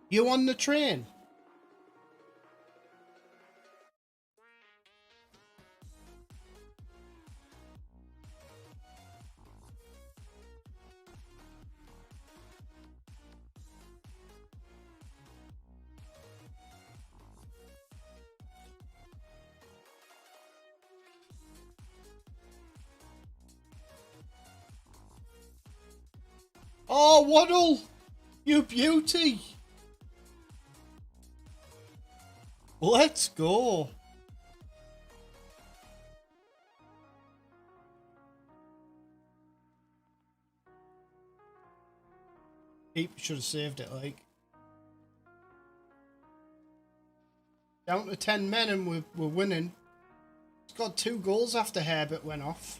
You on the train? Oh, Waddle! You beauty! Let's go! Should have saved it, like. Down to 10 men and we're winning. It's got 2 goals after Herbert went off.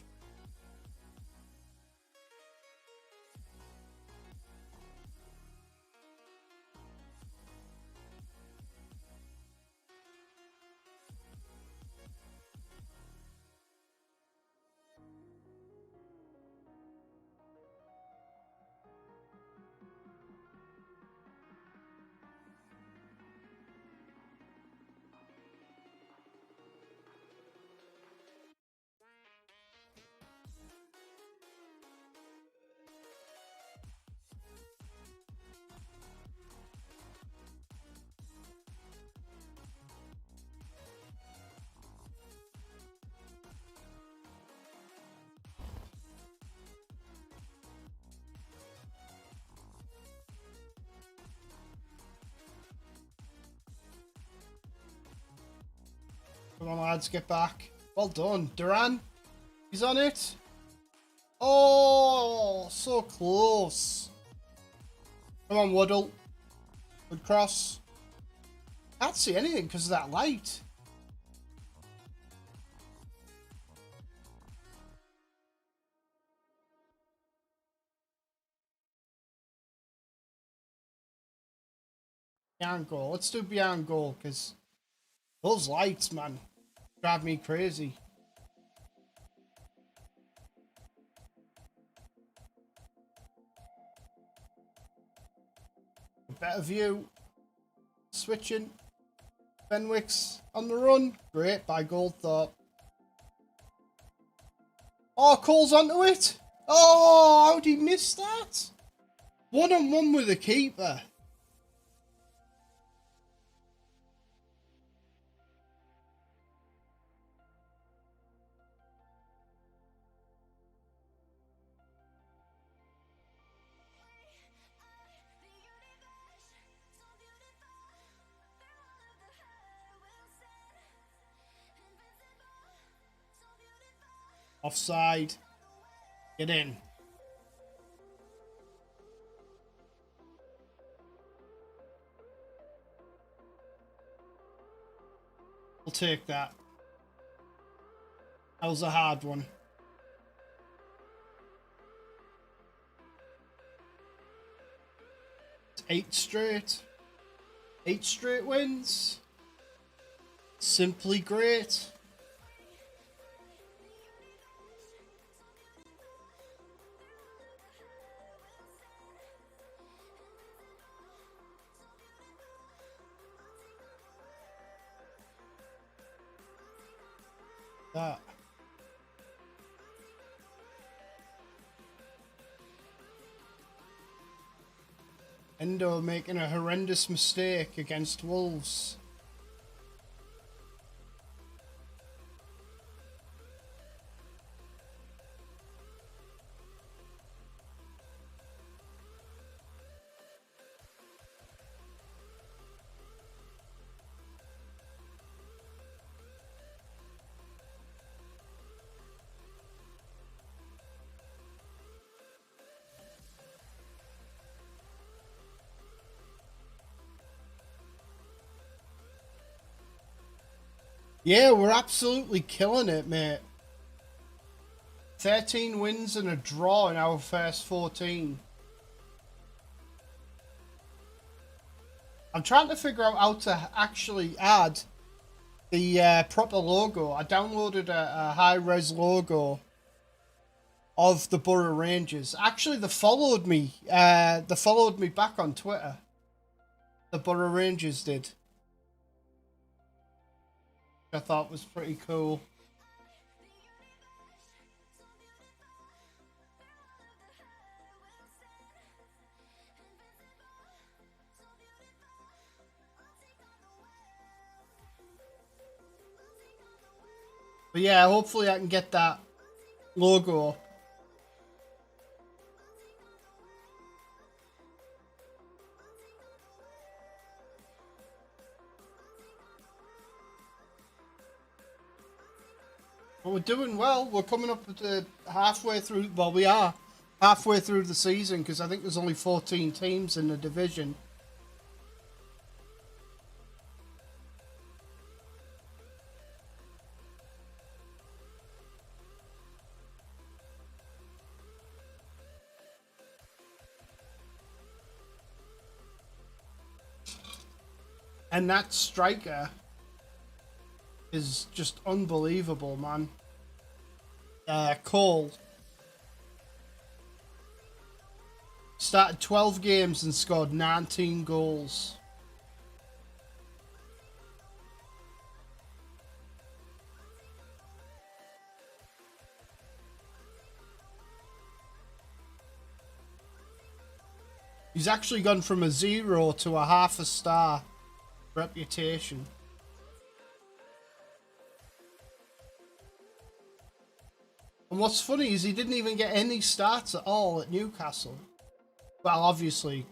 Come on, lads, get back. Well done. Duran, he's on it. Oh, so close. Come on, Waddle. Good cross. Can't see anything because of that light. Beyond goal. Let's do beyond goal because those lights, man, drive me crazy. A better view. Switching. Fenwick's on the run. Great by Goldthorpe. Oh, Cole's onto it. Oh, how'd he miss that? 1-on-1 with the keeper. Offside. Get in. We'll take that. That was a hard one. It's 8 straight. 8 straight wins. Simply great. That. Endo making a horrendous mistake against Wolves. Yeah, we're absolutely killing it, mate. 13 wins and a draw in our first 14. I'm trying to figure out how to actually add the proper logo. I downloaded a high-res logo of the BORO Rangers. Actually, they followed me. They followed me back on Twitter. The BORO Rangers did. I thought was pretty cool. But yeah, hopefully I can get that logo up. But we're doing well. We're coming up to halfway through. Well, we are halfway through the season because I think there's only 14 teams in the division. And that striker is just unbelievable, man. Cole started 12 games and scored 19 goals. He's actually gone from a 0 to a half a star reputation. And what's funny is he didn't even get any starts at all at Newcastle. Well, obviously,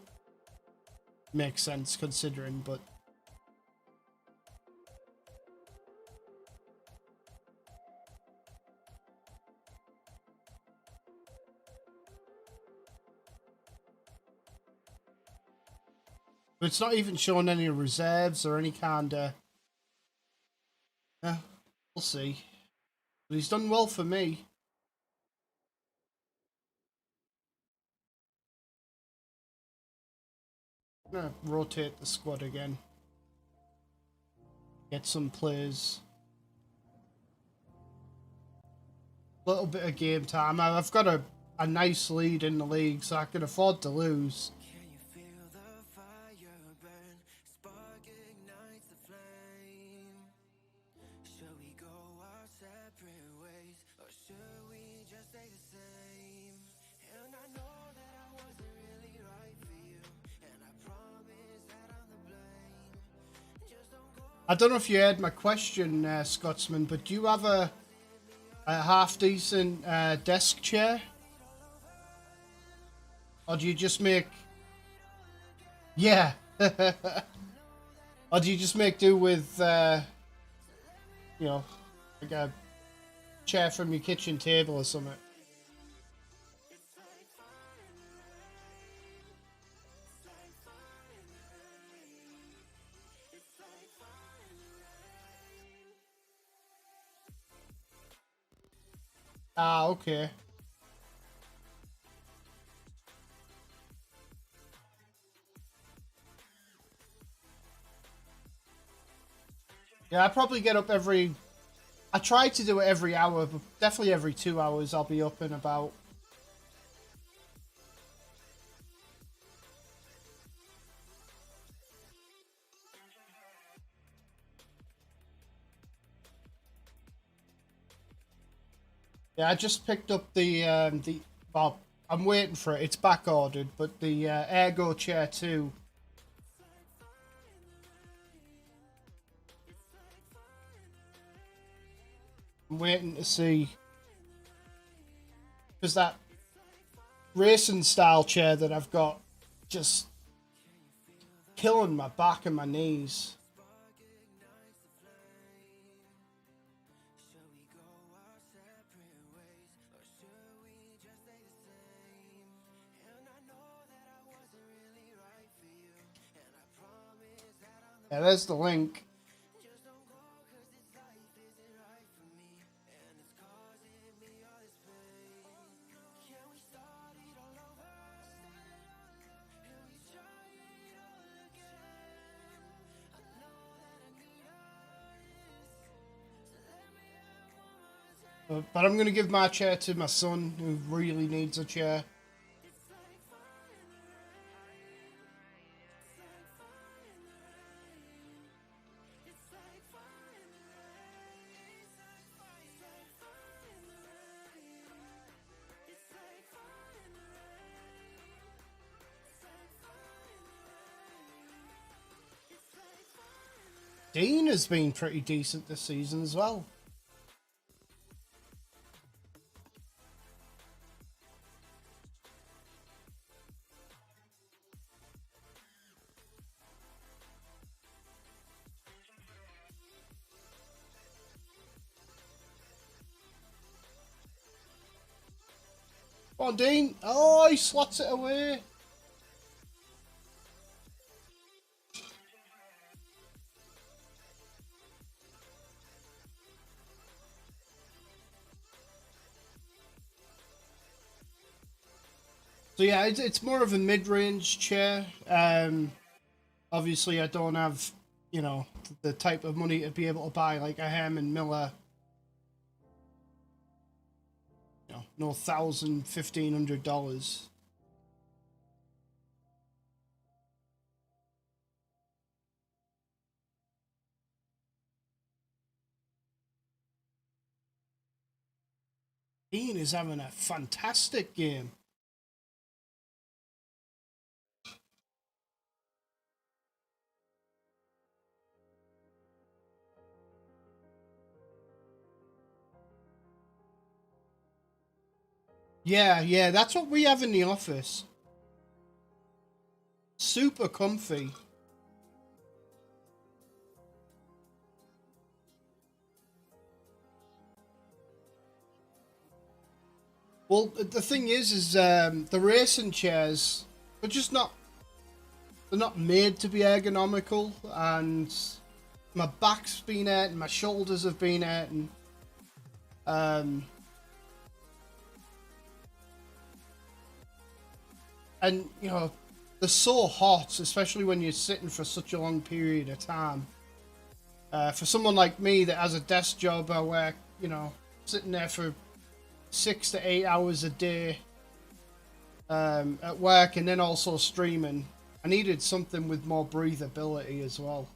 makes sense considering, but... But it's not even showing any reserves or any kind of... Yeah, we'll see. But he's done well for me. I'm going to rotate the squad again. Get some players. Little bit of game time. I've got a nice lead in the league, so I can afford to lose. I don't know if you heard my question, Scotsman, but do you have a half-decent desk chair? Or do you just make... Yeah. Or do you just make do with, you know, like a chair from your kitchen table or something? Ah, okay. Yeah, I probably get up every... I try to do it every hour, but definitely every 2 hours I'll be up and about. Yeah, I just picked up the well, I'm waiting for it. It's back ordered, but the Ergo Chair 2. I'm waiting to see, because that racing style chair that I've got just killing my back and my knees. Yeah, there's the link. But I'm going to give my chair to my son, who really needs a chair. Dean has been pretty decent this season as well. Come on, Dean. Oh, he slots it away. So yeah, it's more of a mid-range chair. Obviously I don't have, you know, the type of money to be able to buy like a Herman Miller. You know, no $1,000, $1,500. Ian is having a fantastic game. Yeah, that's what we have in the office. Super comfy. Well, the thing is the racing chairs, they're just not, they're not made to be ergonomical, and my back's been hurt and my shoulders have been hurt, and you know, they're so hot, especially when you're sitting for such a long period of time. For someone like me that has a desk job, I work, you know, sitting there for 6 to 8 hours a day at work, and then also streaming. I needed something with more breathability as well.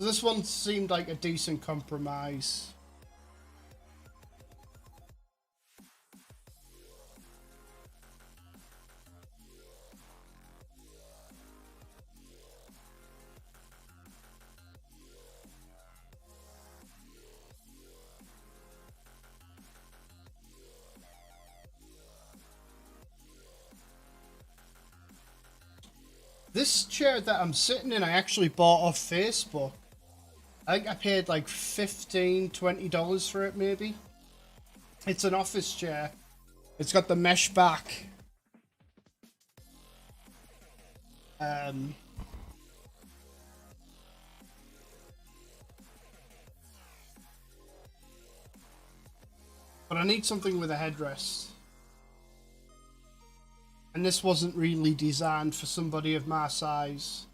This one seemed like a decent compromise. This chair that I'm sitting in, I actually bought off Facebook. I think I paid like $15, $20 for it, maybe. It's an office chair. It's got the mesh back. But I need something with a headrest. And this wasn't really designed for somebody of my size.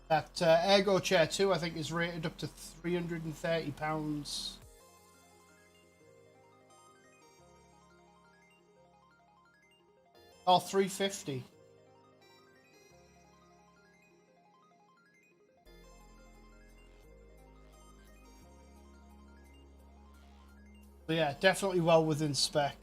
That Ergo Chair 2, I think, is rated up to £330. Or $350. So yeah, definitely well within spec.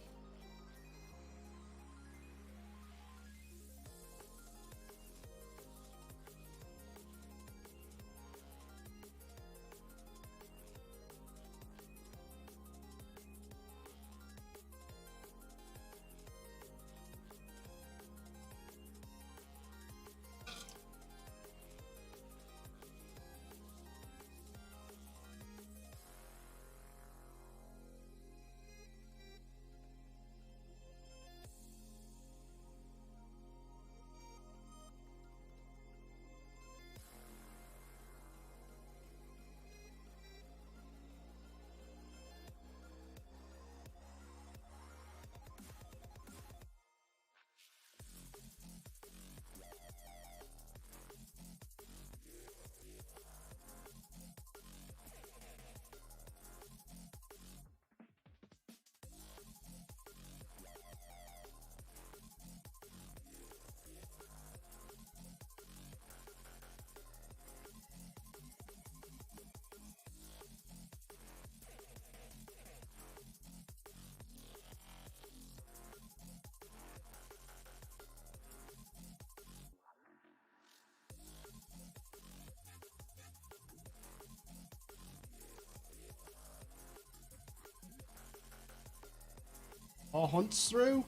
Oh, Hunt's through.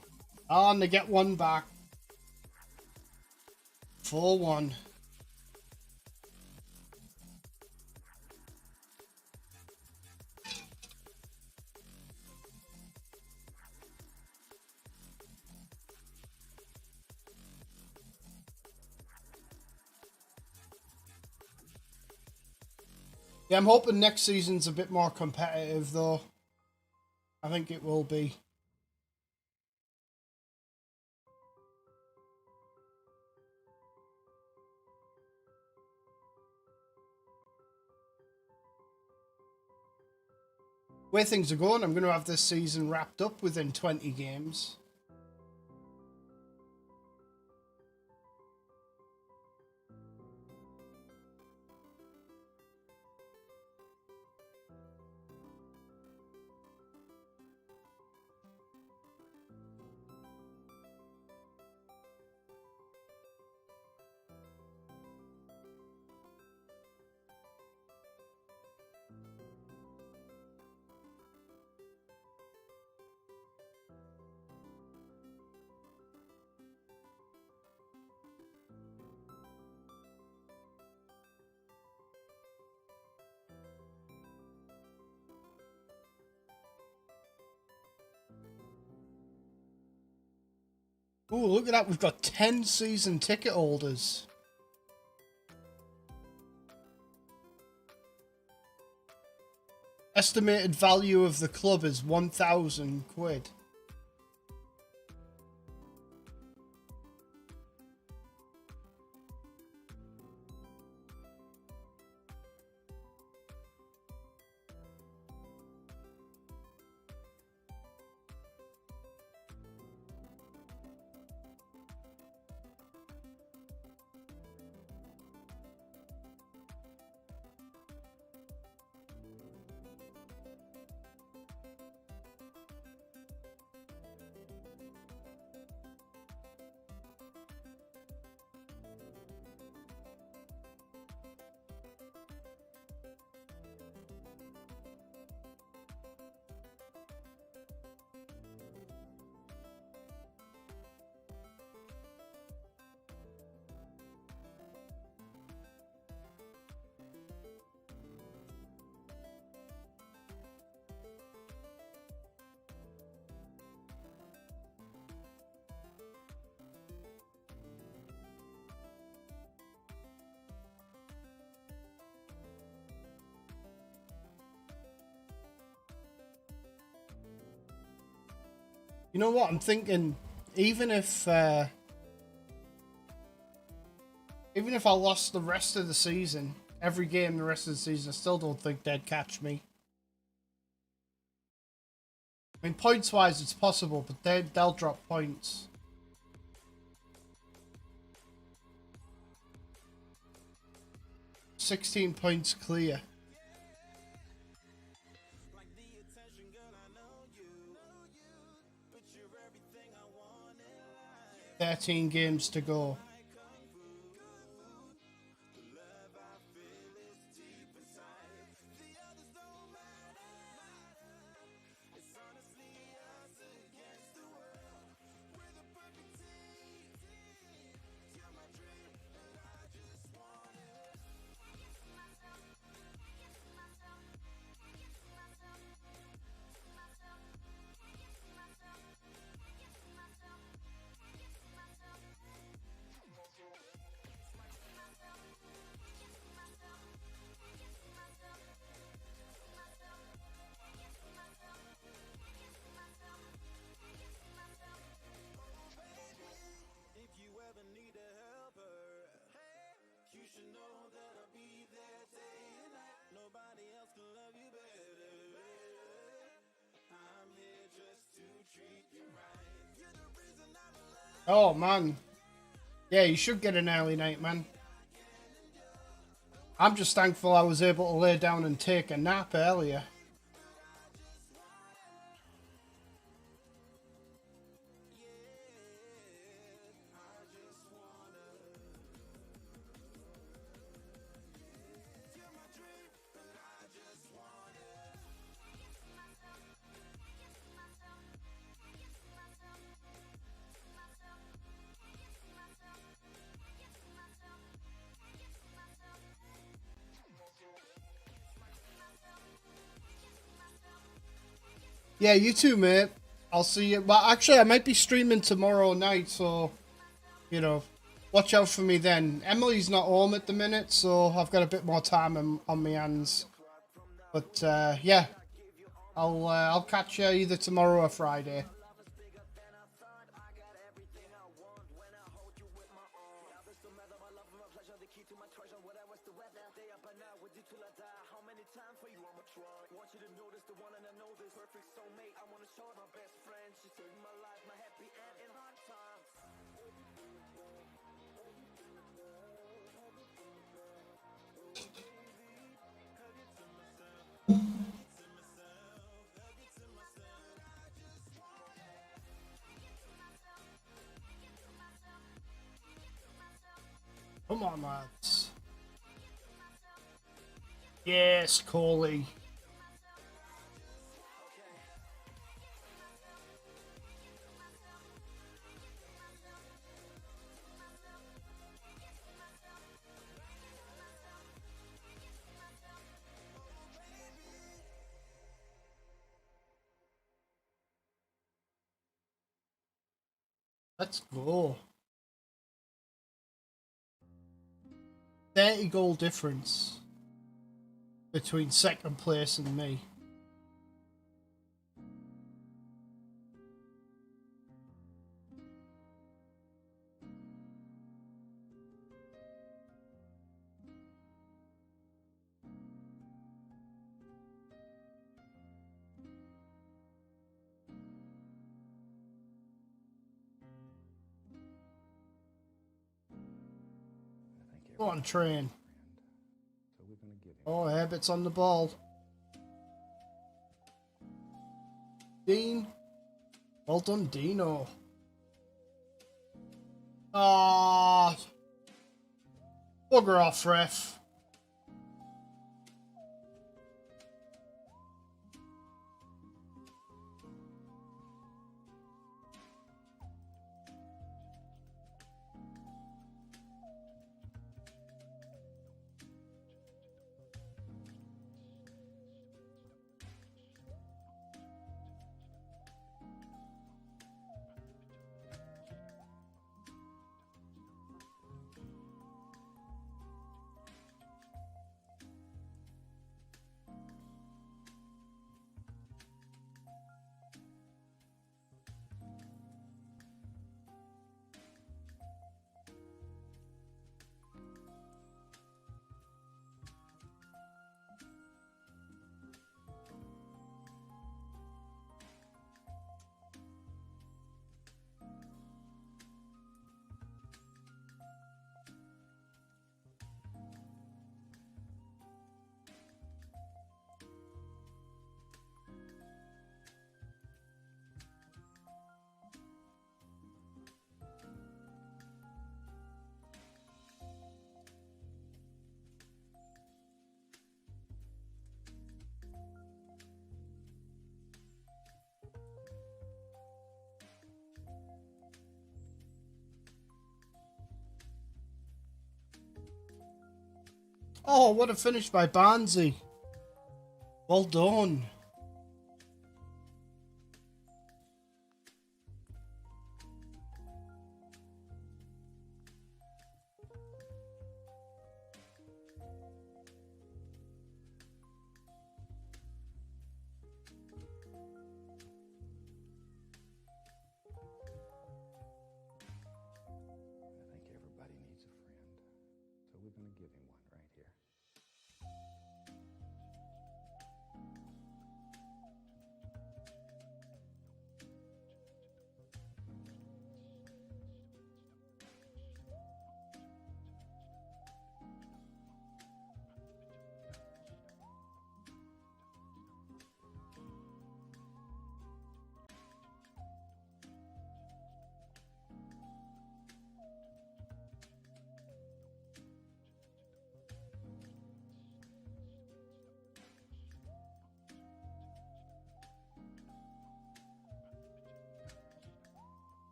Oh, and they get one back. 4-1. Yeah, I'm hoping next season's a bit more competitive, though. I think it will be. Where things are going, I'm going to have this season wrapped up within 20 games. Ooh, look at that. We've got 10 season ticket holders. Estimated value of the club is 1,000 quid. You know what? I'm thinking, even if I lost the rest of the season, every game the rest of the season, I still don't think they'd catch me. I mean, points-wise, it's possible, but they'll drop points. $16 points clear. $13 games to go. Oh, man. Yeah, you should get an early night, man. I'm just thankful I was able to lay down and take a nap earlier. Yeah, you too, mate. I'll see you. Well, actually, I might be streaming tomorrow night, so, you know, watch out for me then. Emily's not home at the minute, so I've got a bit more time on my hands. But, yeah, I'll catch you either tomorrow or Friday. Come on, lads. Yes, Coley. Let's go. 30 goal difference between second place and me. Go on, train. Oh, Herbert's on the ball. Dean. Well done, Dino. Ah, bugger off, ref. Oh, what a finish by Barnsey. Well done.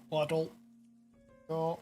Waddle. Go.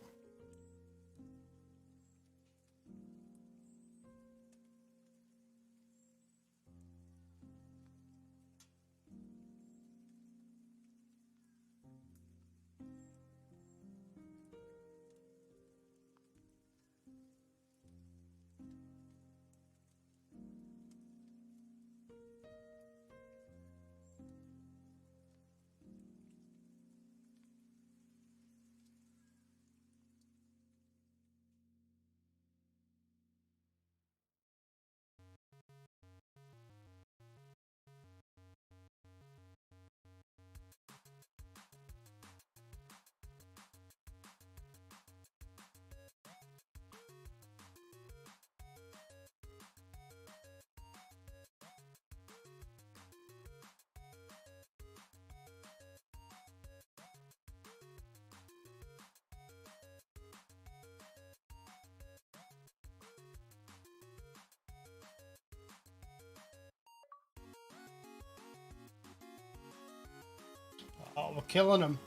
Oh, we're killing him.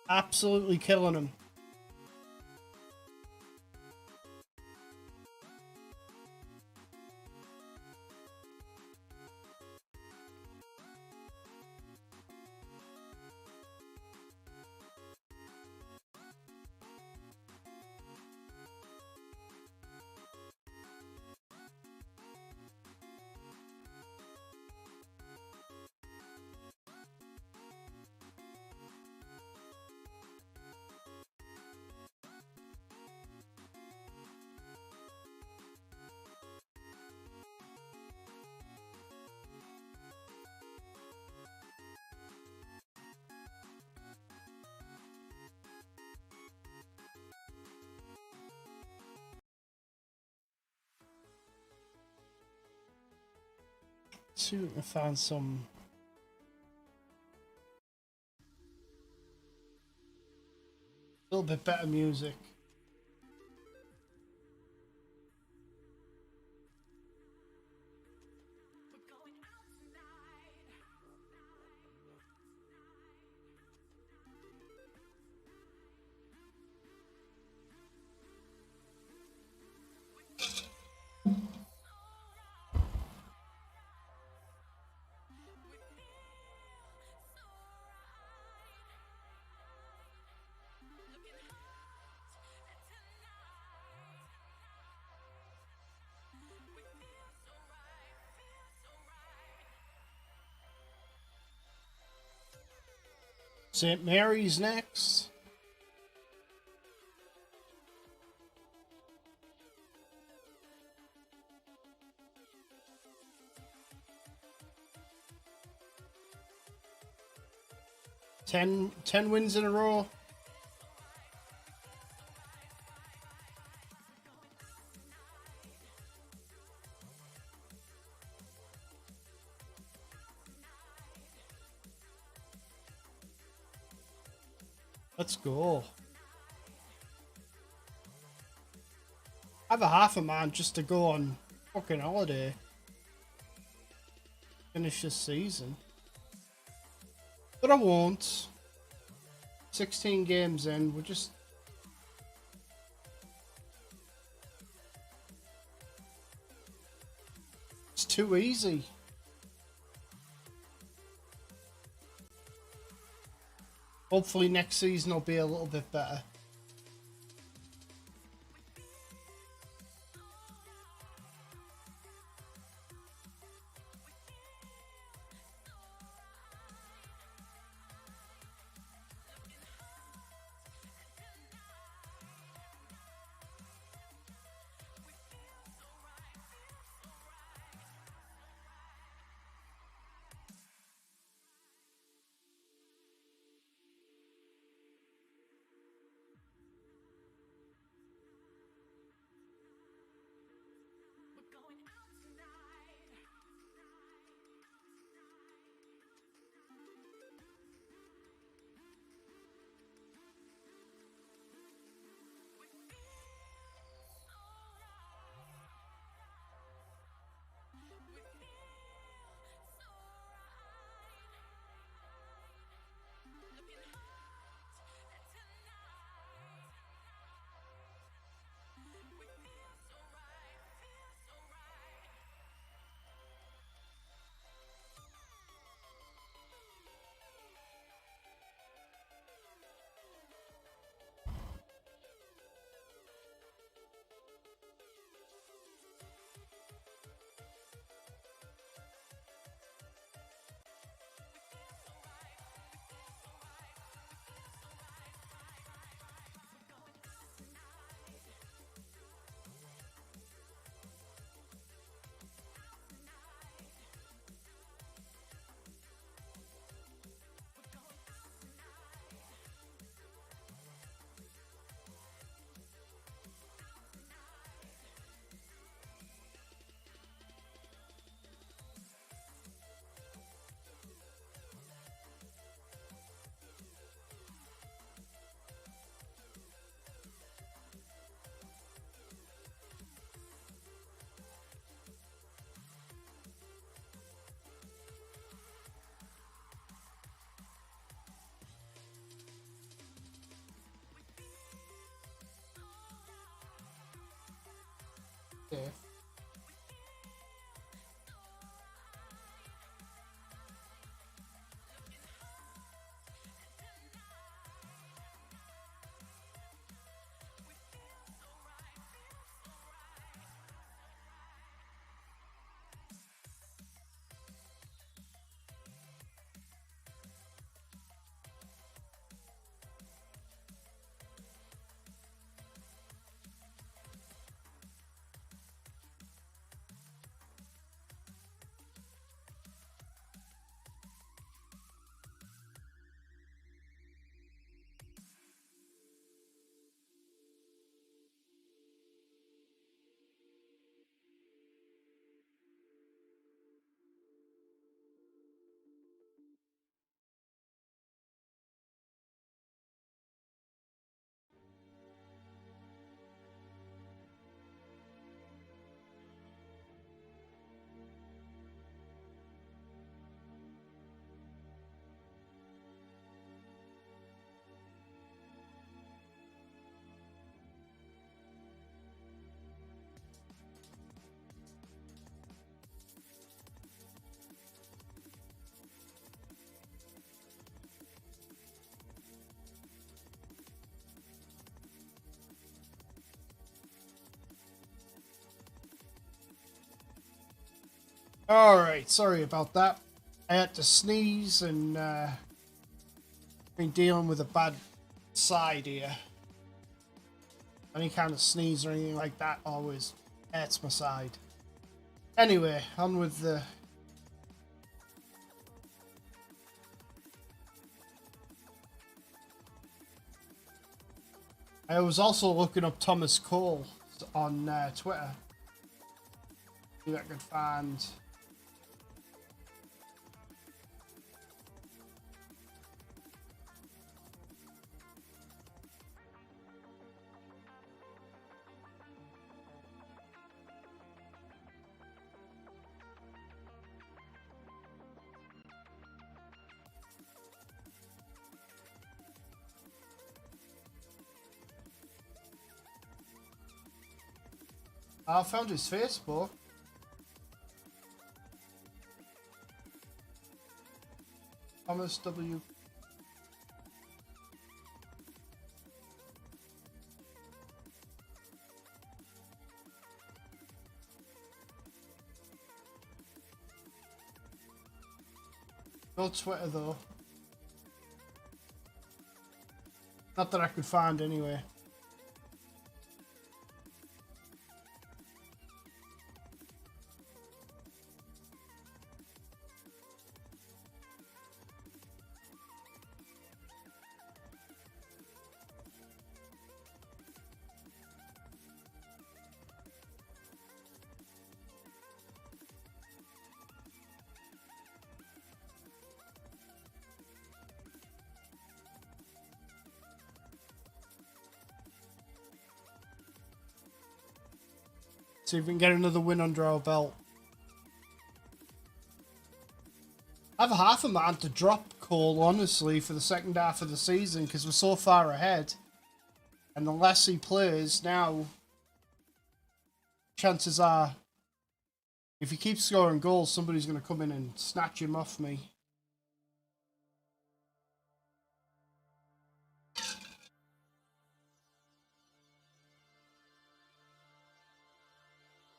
Absolutely killing him. See if we can find some little bit better music. St. Mary's next. Ten wins in a row. Let's go. I have a half a man just to go on fucking holiday. Finish this season. But I won't. 16 games in, we're just... It's too easy. Hopefully next season will be a little bit better. Safe. Alright, sorry about that. I had to sneeze and been dealing with a bad side here. Any kind of sneeze or anything like that always hurts my side. Anyway, on with the... I was also looking up Thomas Cole on Twitter. See if I could find... I found his Facebook. Thomas W. No Twitter though. Not that I could find anyway. See if we can get another win under our belt. I have half a mind to drop Cole, honestly, for the second half of the season because we're so far ahead. And the less he plays now, chances are, if he keeps scoring goals, somebody's going to come in and snatch him off me.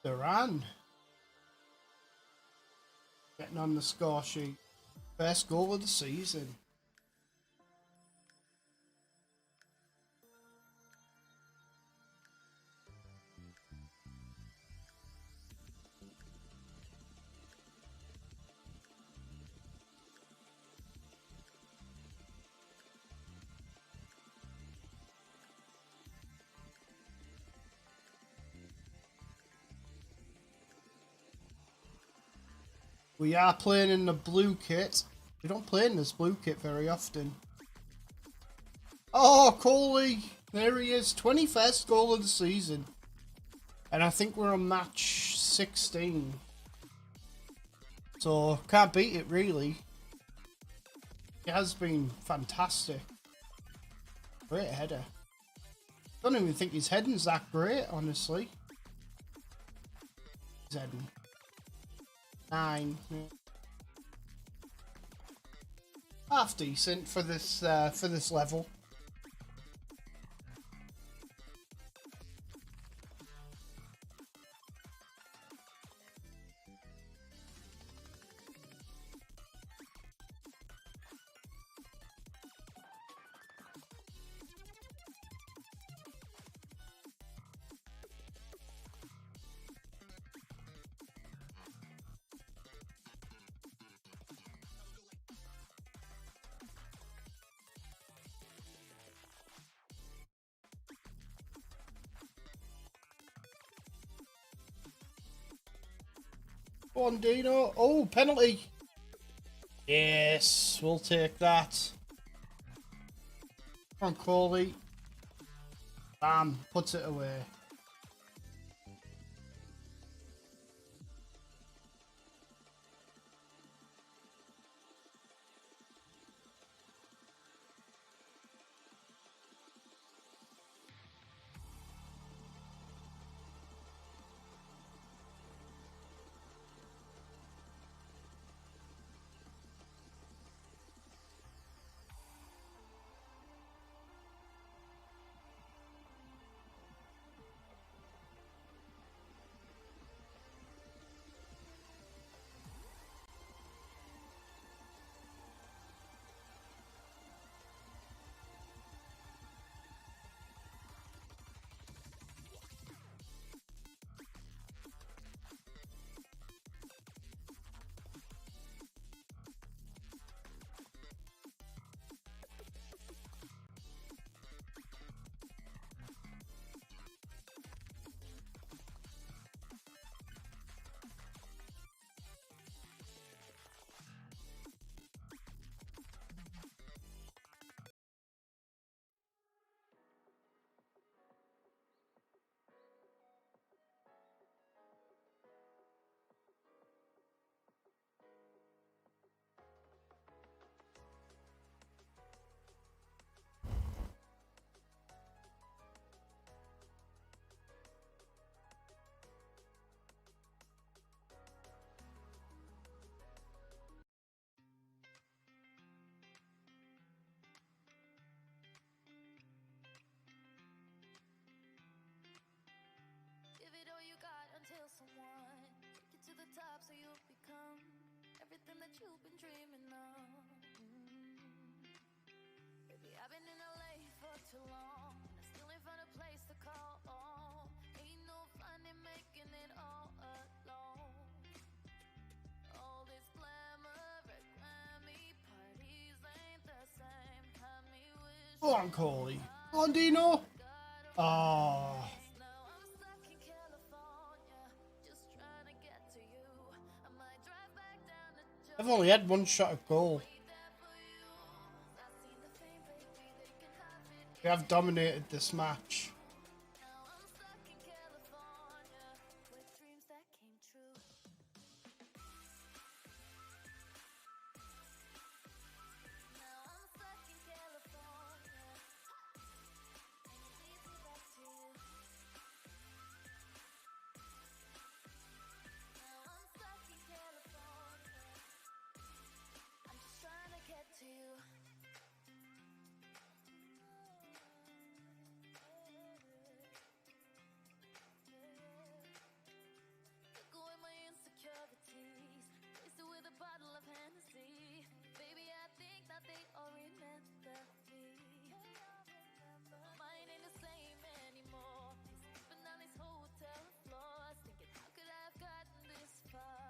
Duran. Getting on the score sheet. First goal of the season. We are playing in the blue kit. We don't play in this blue kit very often. Oh, Coley! There he is. 21st goal of the season. And I think we're on match 16. So, can't beat it, really. It has been fantastic. Great header. Don't even think his heading's that great, honestly. heading? 9. Yeah. Half decent for this level. Go on, Dino. Oh, penalty. Yes, we'll take that. Come on, Coley. Bam, puts it away. Give it all you got until someone take you to the top so you'll become everything that you've been dreaming of. Baby, I've been in LA for too long and I still ain't found a place to call home. Ain't no fun in making it all alone. All this glamour at Grammy parties ain't the same. Had me wish Go on, Coley. Go on, Dino. Oh. I've only had one shot at goal. We have dominated this match.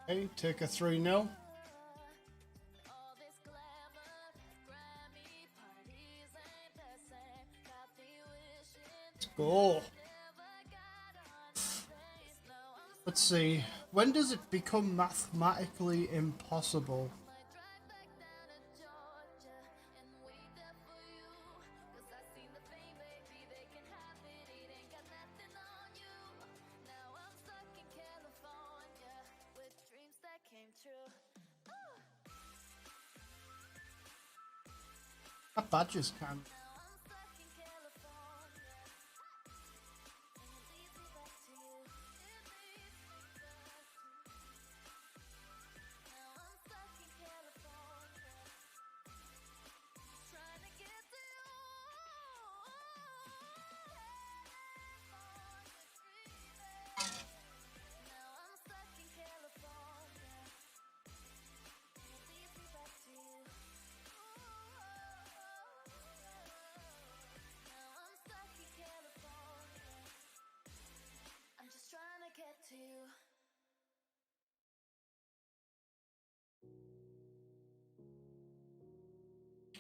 Okay, take a 3-0. Let's go. Let's see. When does it become mathematically impossible? That badges can.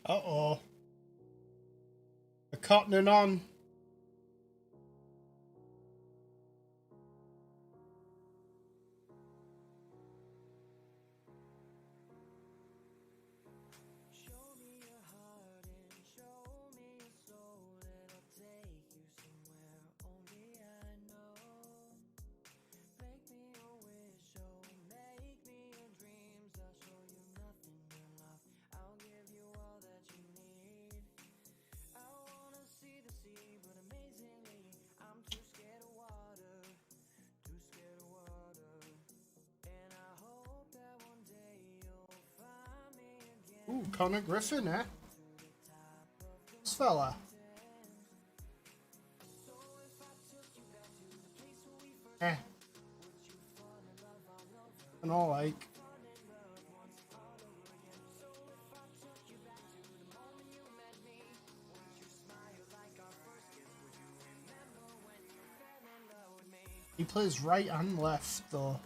Uh-oh. They're cottoning on. Ooh, Connor Griffin, eh? This fella. Eh. And all like. He plays right and left, though.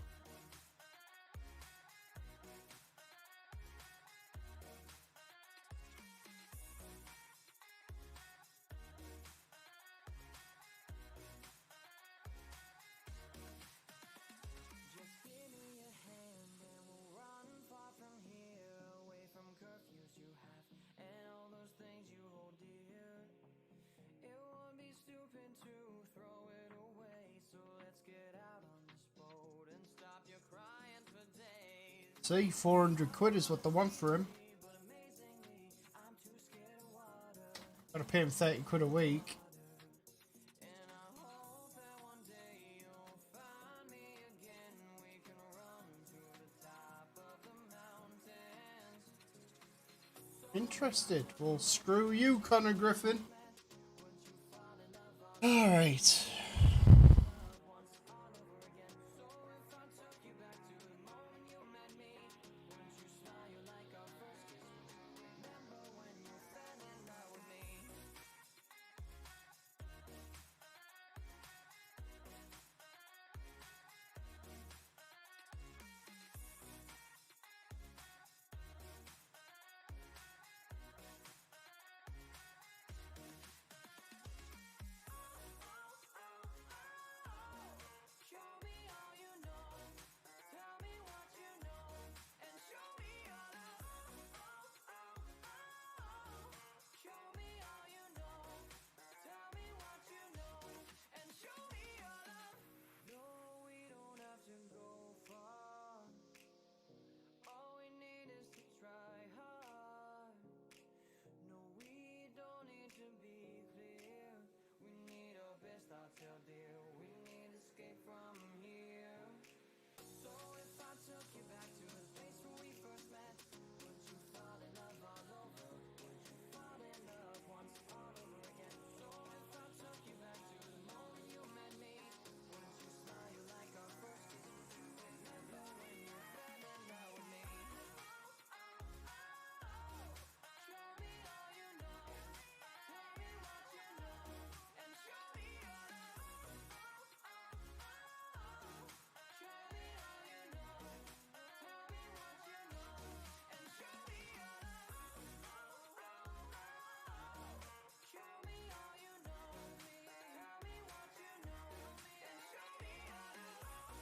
See, 400 quid is what they want for him. Gotta pay him 30 quid a week. Interested? Well, screw you, Connor Griffin. Alright.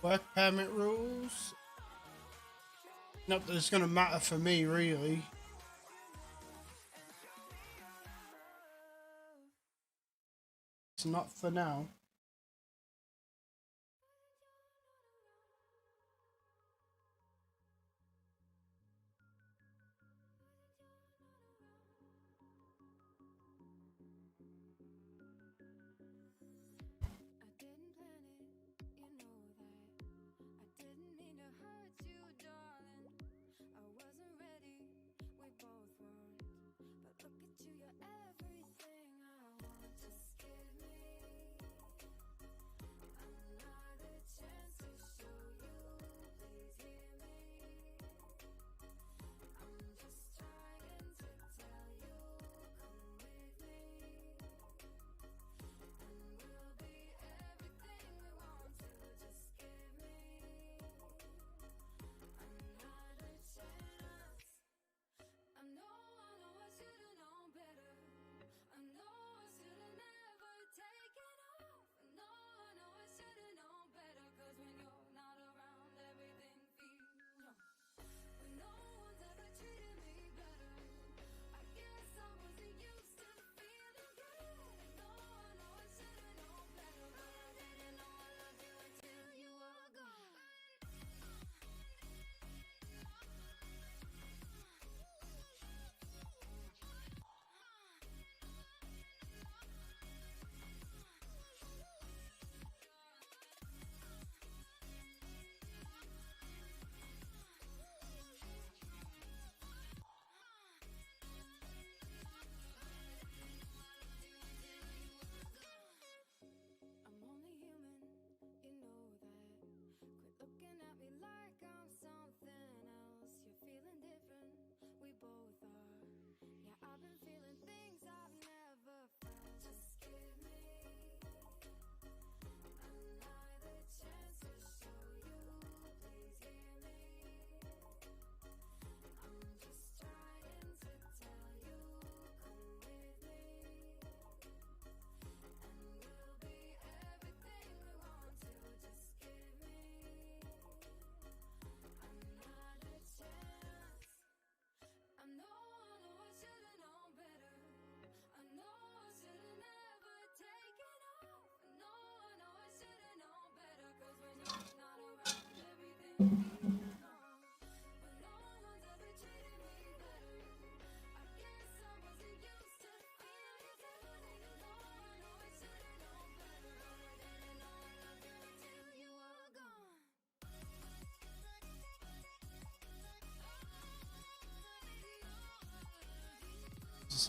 Work permit rules. Not that it's going to matter for me, really. It's not for now.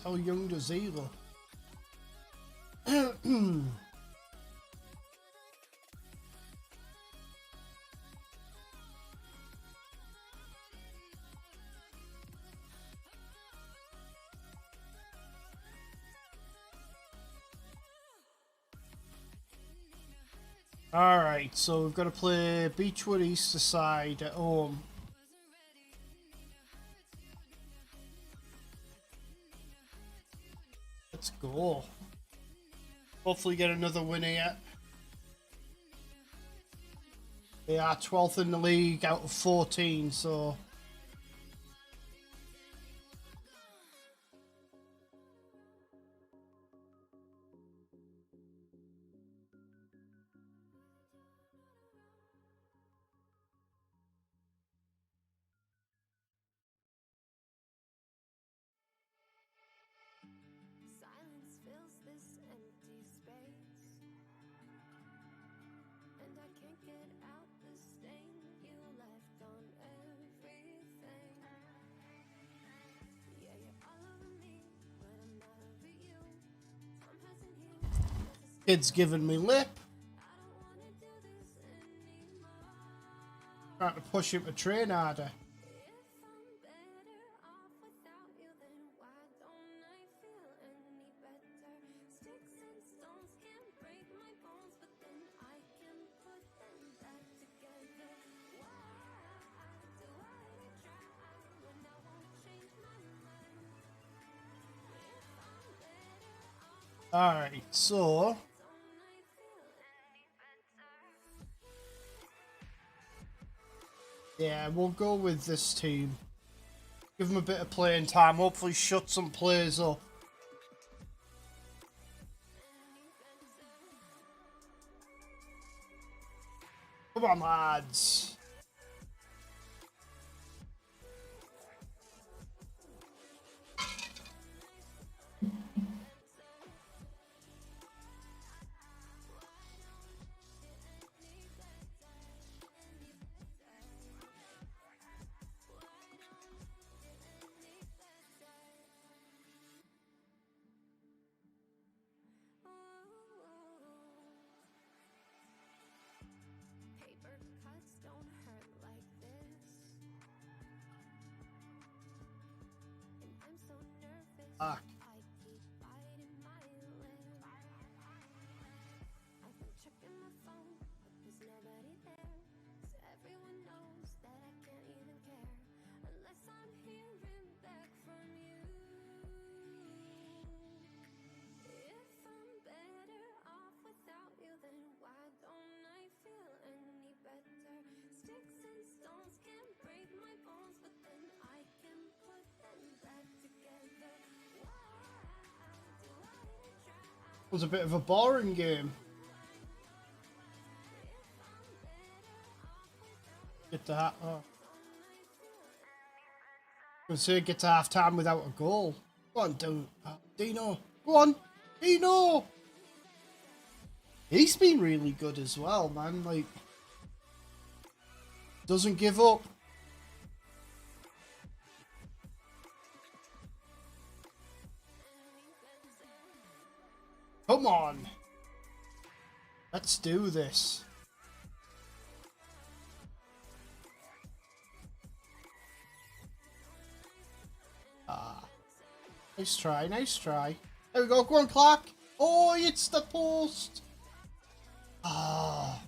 How young does he look? Alright, so we've got to play Beechwood Easter Side at home. Let's go. Hopefully get another win here. They are 12th in the league out of 14, so... Silence fills this empty space, and I can't get out the stain you left on everything. Yeah, you're all over me, but I'm not over you. Time hasn't healed. Kid's giving me lip. I don't wanna do this anymore. Trying to push him to train harder. If I'm better off without you, then why don't I feel any better? Sticks and stones can't break my bones, but then I can put them back together. Why do I try when I won't change my mind? If I'm better off, Alright, so... don't I feel any better? Yeah, we'll go with this team. Give them a bit of playing time. Hopefully shut some players up. Come on, lads. Paper cuts don't hurt like this, and I'm so nervous. Fuck. I keep biting my lip. I've been checking my phone, but there's nobody there. 'Cause everyone knows that I can't even care unless I'm hearing back from you. If I'm better off without you, then why don't I feel any better? Sticks and stones can't break my bones, but then I can put them back together. Why do I try? It was a bit of a boring game. Get to half. Oh. I was say get to half time without a goal. Go on, Dino. Go on, Dino. He's been really good as well, man. Like, doesn't give up. Come on. Let's do this. Nice try, nice try. There we go, go on, Clark. Oh, it's the post. Ah.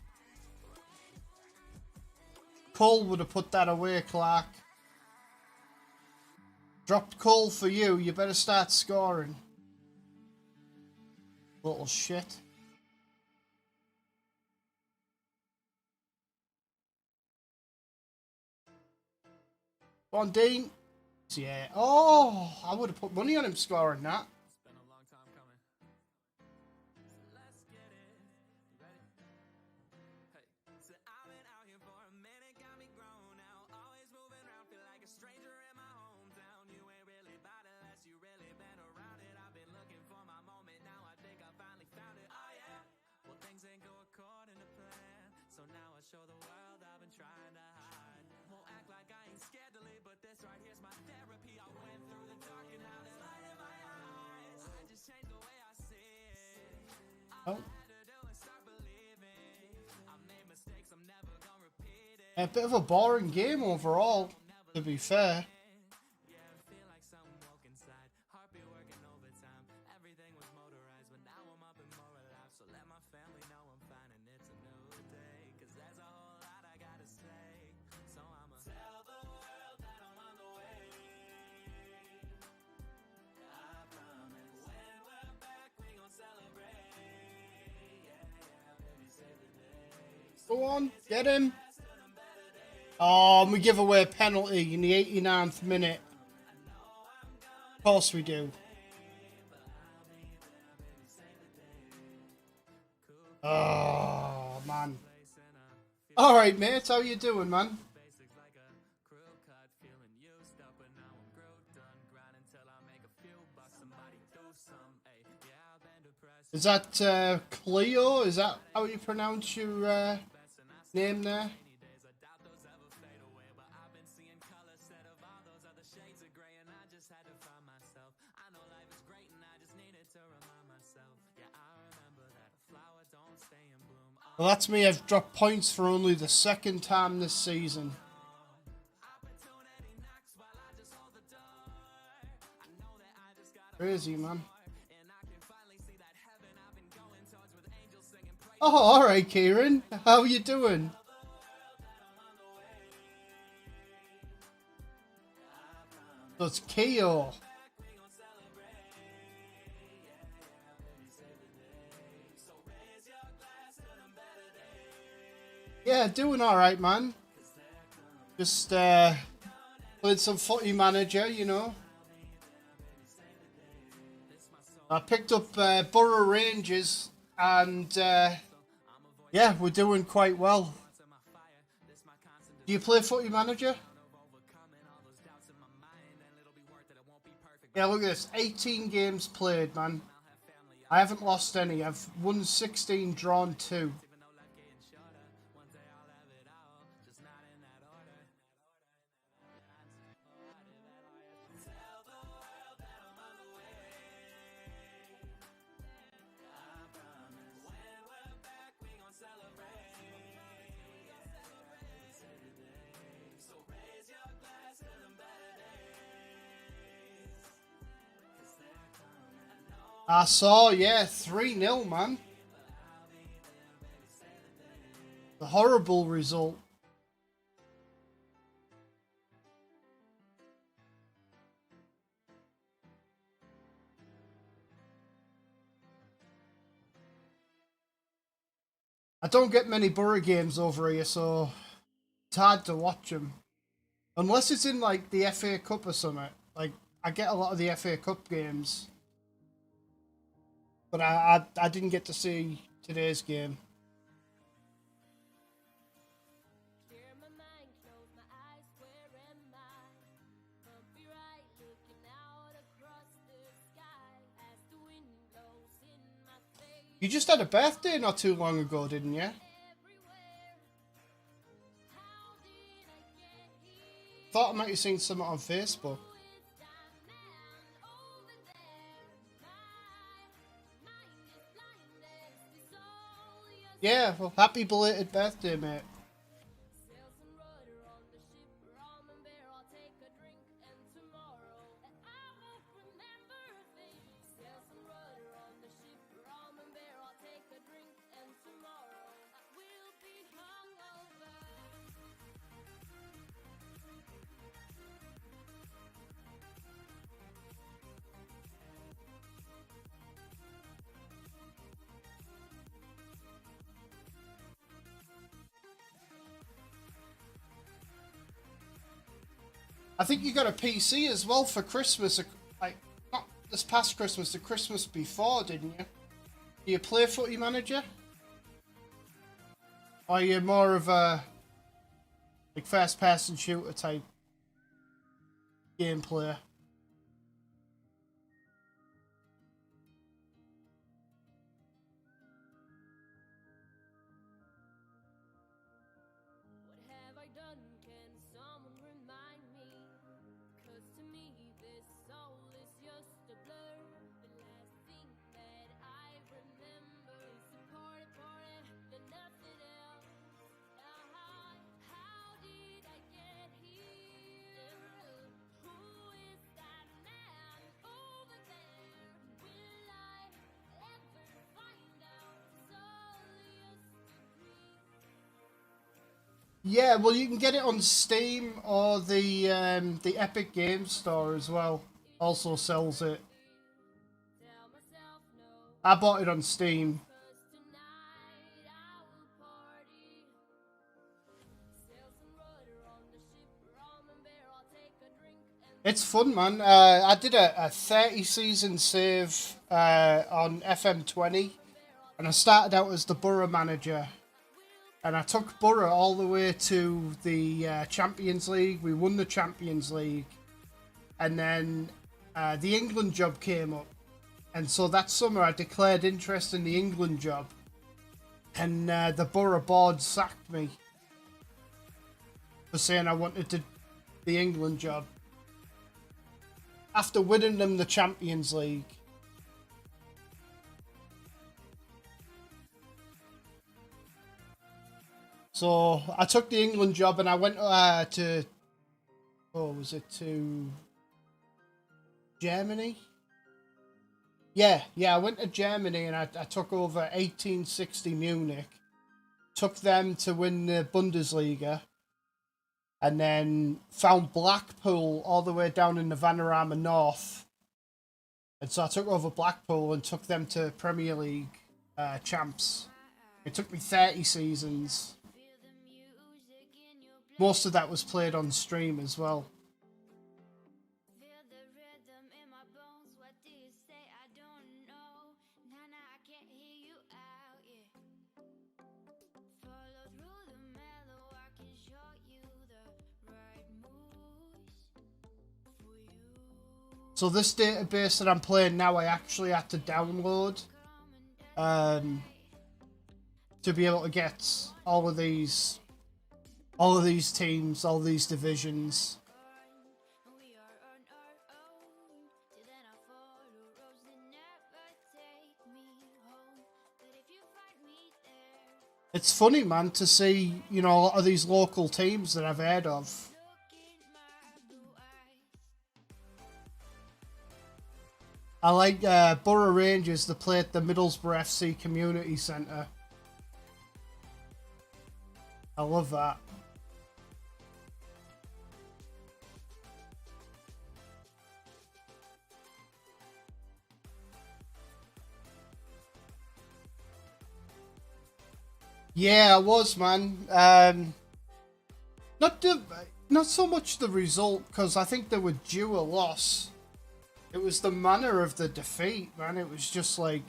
Cole would have put that away, Clark. Dropped Cole for you. You better start scoring. Little shit. Go on, Dean. Yeah. Oh, I would have put money on him scoring that. It's been a long time coming. Let's get it. You ready? Hey. So I've been out here for a minute, got me grown now. Always moving around, feel like a stranger in my hometown. You ain't really about it unless you really been around it. I've been looking for my moment, now I think I finally found it. Oh yeah. Well, things ain't go according to plan, so now I show the world I've been trying to hide. Won't act like I ain't scared to leave, but this right here's my therapy. I went through the dark and now there's light in my eyes. Oh. A bit of a boring game overall, to be fair. Go on, get him. Oh, and we give away a penalty in the 89th minute. Of course we do. Oh, man. Alright, mate, how you doing, man? Is that Cleo? Is that how you pronounce your name there? Well, that's me. I've dropped points for only the second time this season. Crazy, man. Oh, alright, Kieran. How you doing? So it's KO. Yeah, doing alright, man. Just played some footy manager, you know. I picked up BORO Rangers and yeah, we're doing quite well. Do you play footy manager? Yeah, look at this. 18 games played, man. I haven't lost any. I've won 16, drawn 2. I saw, yeah, 3-0, man. The horrible result. I don't get many BORO games over here, so it's hard to watch them. Unless it's in, like, the FA Cup or something. Like, I get a lot of the FA Cup games. But I didn't get to see today's game. You just had a birthday not too long ago, didn't you? Thought I might have seen something on Facebook. Yeah, well, happy belated birthday, mate. I think you got a PC as well for Christmas, like, not this past Christmas, the Christmas before, didn't you? Do you play footy manager? Or are you more of a, like, first person shooter type game player? Yeah, well, you can get it on Steam or the Epic Games Store as well. Also sells it. I bought it on Steam. It's fun, man. I did a 30 season save on FM20, and I started out as the Borough manager. And I took Borough all the way to the Champions League. We won the Champions League. And then the England job came up. And so that summer I declared interest in the England job. And the Borough board sacked me for saying I wanted the England job. After winning them the Champions League. So I took the England job and I went to, to Germany? Yeah, I went to Germany and I took over 1860 Munich. Took them to win the Bundesliga. And then found Blackpool all the way down in the Vanarama North. And so I took over Blackpool and took them to Premier League champs. It took me 30 seasons. Most of that was played on stream as well. So this database that I'm playing now, I actually had to download to be able to get all of these teams, all these divisions. It's funny, man, to see, you know, a lot of these local teams that I've heard of. I like Borough Rangers that play at the Middlesbrough FC Community Centre. I love that. Yeah, I was, man. Not so much the result, because I think they were due a loss. It was the manner of the defeat, man. It was just like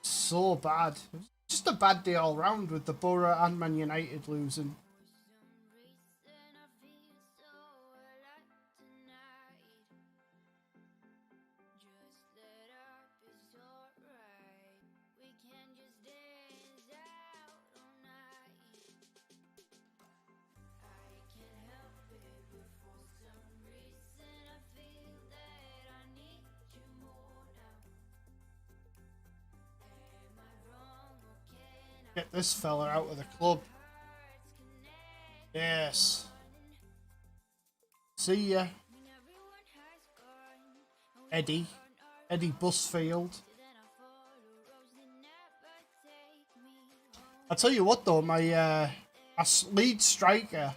so bad. It was just a bad day all round with the Borough and Man United losing. Get this fella out of the club. Yes. See ya. Eddie Busfield. I'll tell you what though, my lead striker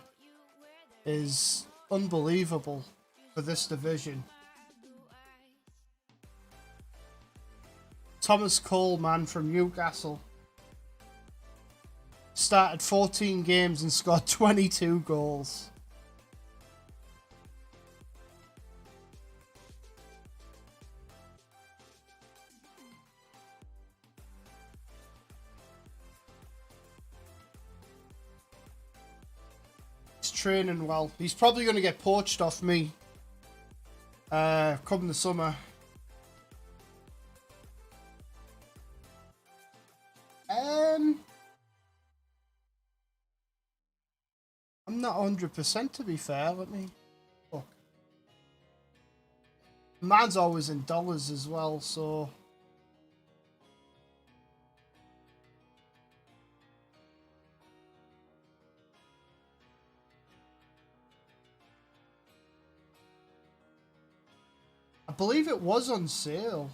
is unbelievable for this division. Thomas Coleman from Newcastle. Started 14 games and scored 22 goals. He's training well. He's probably going to get poached off me come the summer. I'm not 100% to be fair, let me look. Mine's always in dollars as well, so I believe it was on sale.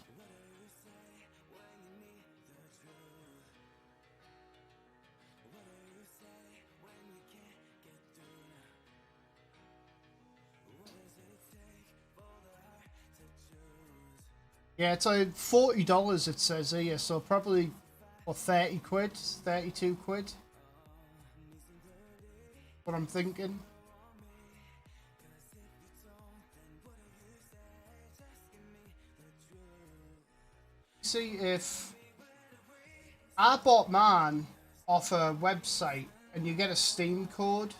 Yeah, it's like $40 it says here, so probably, what, 30 quid? 32 quid? What I'm thinking. See if I bought mine off a website and you get a Steam code.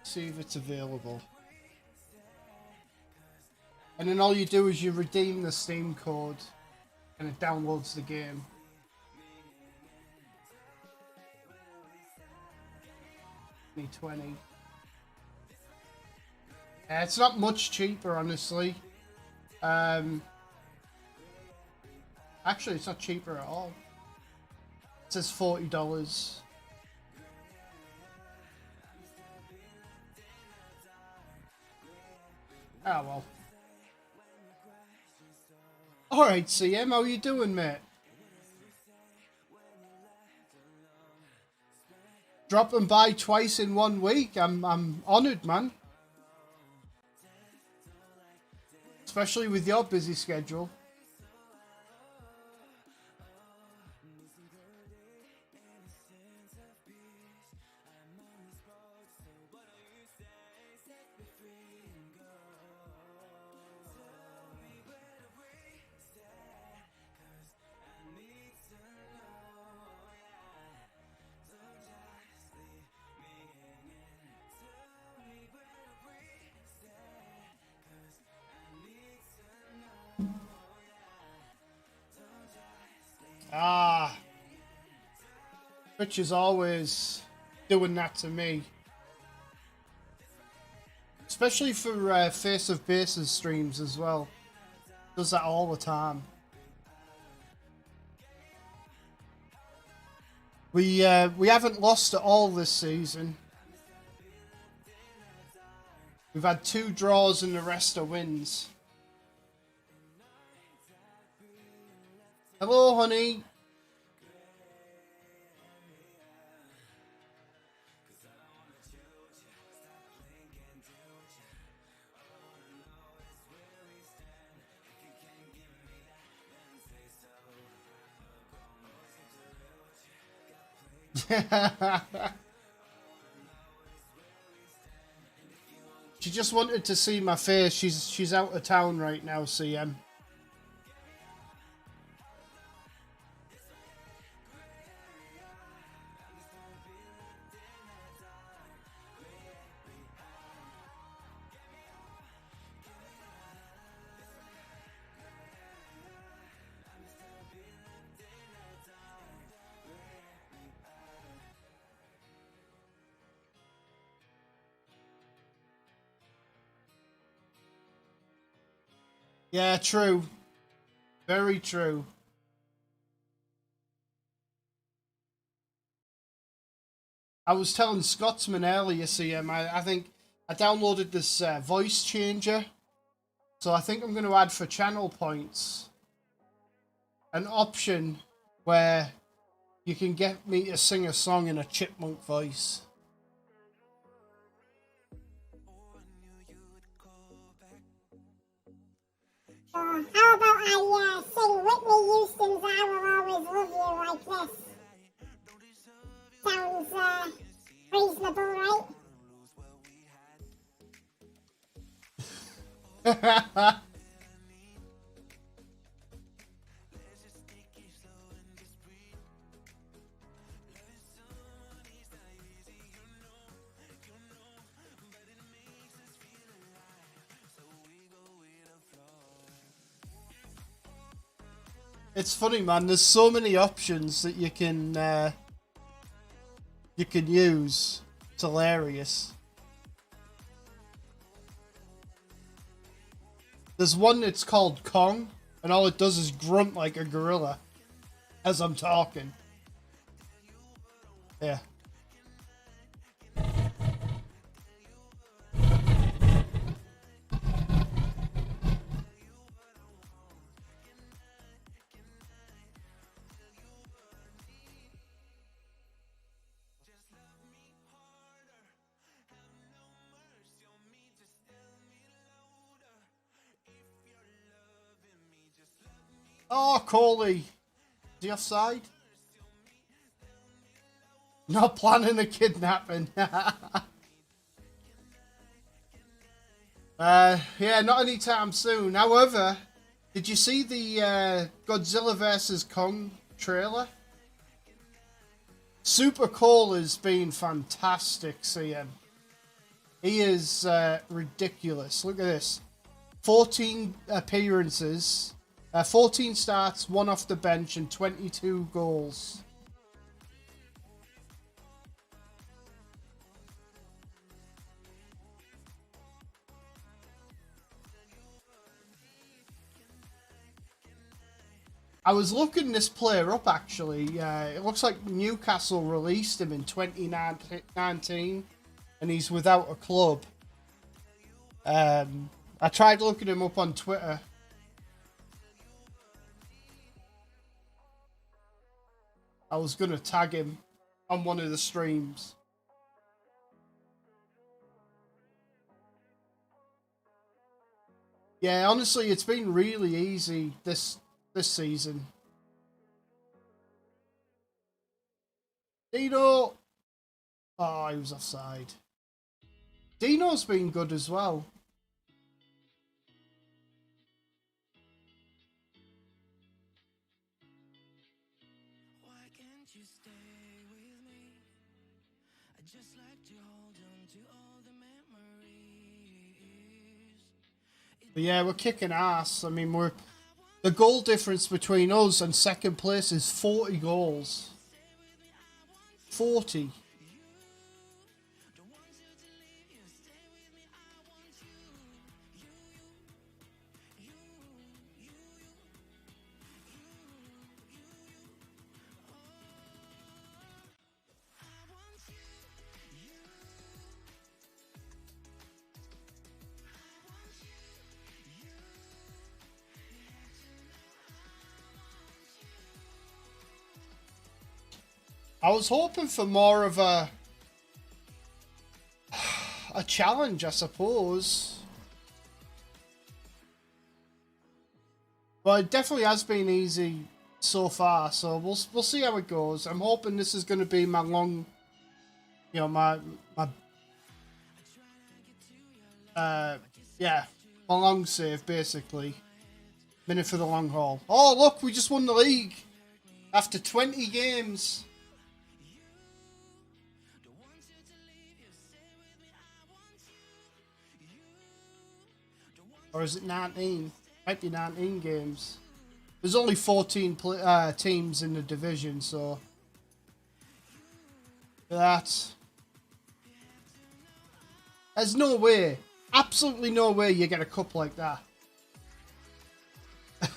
See if it's available. And then all you do is you redeem the Steam code and it downloads the game. $20. It's not much cheaper, honestly. Actually, it's not cheaper at all. It says $40. Ah, well. Alright, CM, how you doing, mate? Dropping by twice in 1 week. I'm honoured, man. Especially with your busy schedule. Ah, Rich is always doing that to me. Especially for Face of Bases streams as well. Does that all the time. We haven't lost at all this season. We've had 2 draws and the rest are wins. Hello, honey. She just wanted to see my face. She's out of town right now, CM. Yeah, true. Very true. I was telling Scotsman earlier, CM, I think I downloaded this voice changer. So I think I'm going to add for channel points an option where you can get me to sing a song in a chipmunk voice. How about I sing Whitney Houston's I Will Always Love You like this? Sounds reasonable, right? It's funny, man. There's so many options that you can use. It's hilarious. There's one that's called Kong, and all it does is grunt like a gorilla as I'm talking. Yeah. Oh, Coley. Is he offside? Not planning a kidnapping. Yeah, not anytime soon. However, did you see the Godzilla vs. Kong trailer? Super Cole has been fantastic seeing. He is ridiculous. Look at this. 14 appearances, 14 starts, 1 off the bench, and 22 goals. I was looking this player up actually. It looks like Newcastle released him in 2019 and he's without a club. I tried looking him up on Twitter. I was going to tag him on one of the streams. Yeah, honestly, it's been really easy this season. Dino. Oh, he was offside. Dino's been good as well. Why can't you stay with me? I just like to hold on to all the memories. But yeah, we're kicking ass. I mean, the goal difference between us and second place is 40 goals. 40. I was hoping for more of a challenge, I suppose. But it definitely has been easy so far, so we'll see how it goes. I'm hoping this is going to be my long, you know, my long save basically. Minute for the long haul. Oh look, we just won the league after 20 games. Or is it 19? Might be 19 games. There's only 14 teams in the division, so that's... There's no way, absolutely no way you get a cup like that.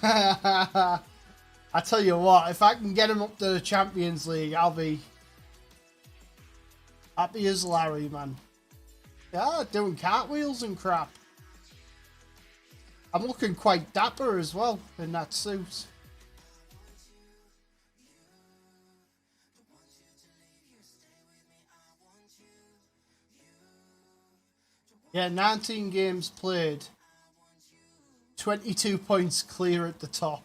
I tell you what, if I can get him up to the Champions League, I'll be happy as Larry, man. Yeah, doing cartwheels and crap. I'm looking quite dapper as well in that suit. Yeah, 19 games played. 22 points clear at the top.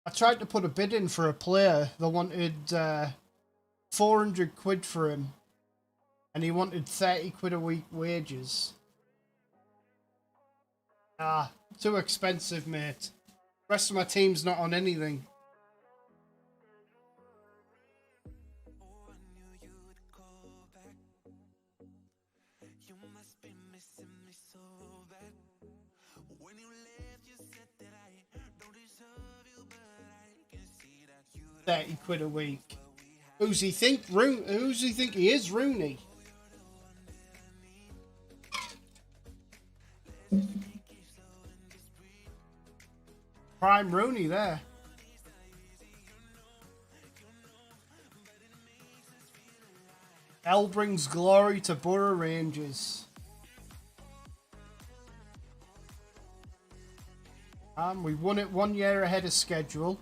I tried to put a bid in for a player that wanted 400 quid for him, and he wanted 30 quid a week wages. Ah, too expensive, mate. The rest of my team's not on anything. £30 a week. Who's he think he is, Rooney? Prime Rooney there. L brings glory to Borough Rangers. We won it 1 year ahead of schedule.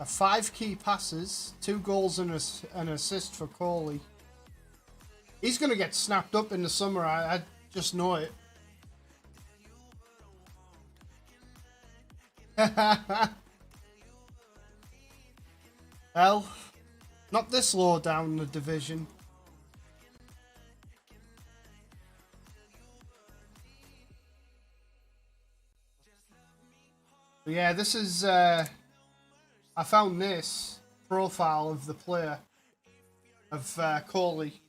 5 key passes, 2 goals and an assist for Coley. He's going to get snapped up in the summer. I just know it. Well, not this low down the division. But yeah, this is, I found this profile of the player, of Coley.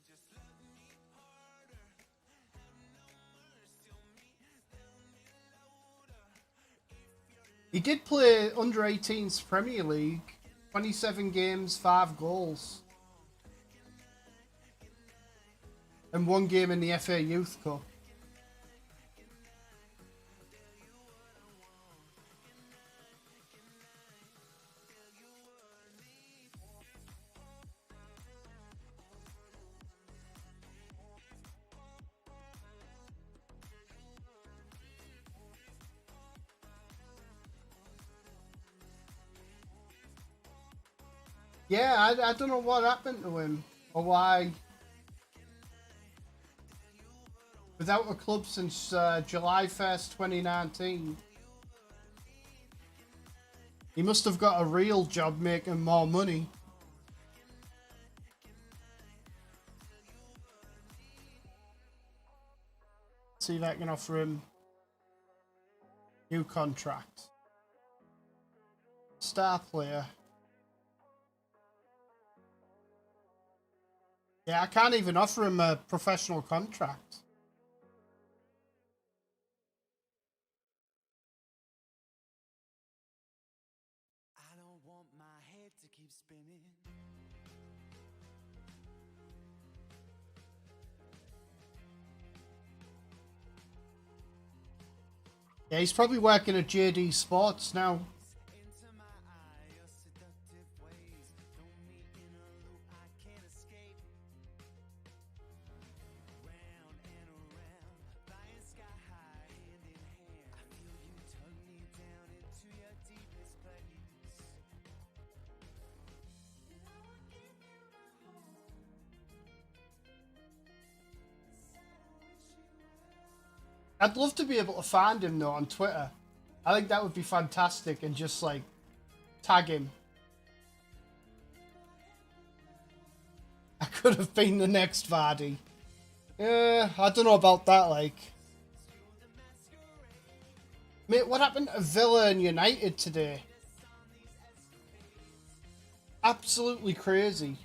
He did play under 18s Premier League, 27 games, 5 goals. And 1 game in the FA Youth Cup. Yeah, I don't know what happened to him or why. Without a club since July 1st, 2019. He must have got a real job making more money. See if I can offer him new contract. Star player. Yeah, I can't even offer him a professional contract. I don't want my head to keep spinning. Yeah, he's probably working at JD Sports now. Into my eye, your seductive ways throw me in a loop I can't escape. Round and around, flying sky high, hand in hand. I feel you tug me down into your deepest place. I'd love to be able to find him though on Twitter. I think that would be fantastic and just like tag him. I could have been the next Vardy. Yeah, I don't know about that, like. Mate, what happened to Villa and United today? Absolutely crazy.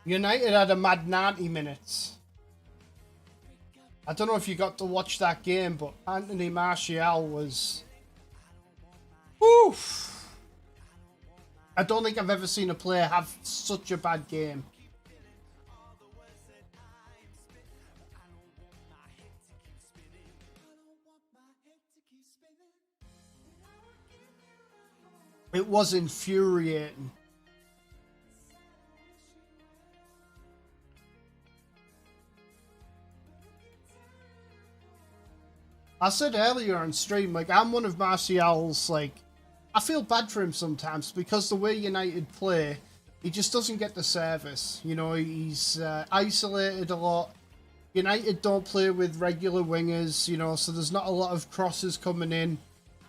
United had a mad 90 minutes. I don't know if you got to watch that game, but Anthony Martial was... Oof! I don't think I've ever seen a player have such a bad game. It was infuriating. I said earlier on stream, like, I'm one of Martial's, like, I feel bad for him sometimes because the way United play, he just doesn't get the service. You know, he's isolated a lot. United don't play with regular wingers, you know, so there's not a lot of crosses coming in.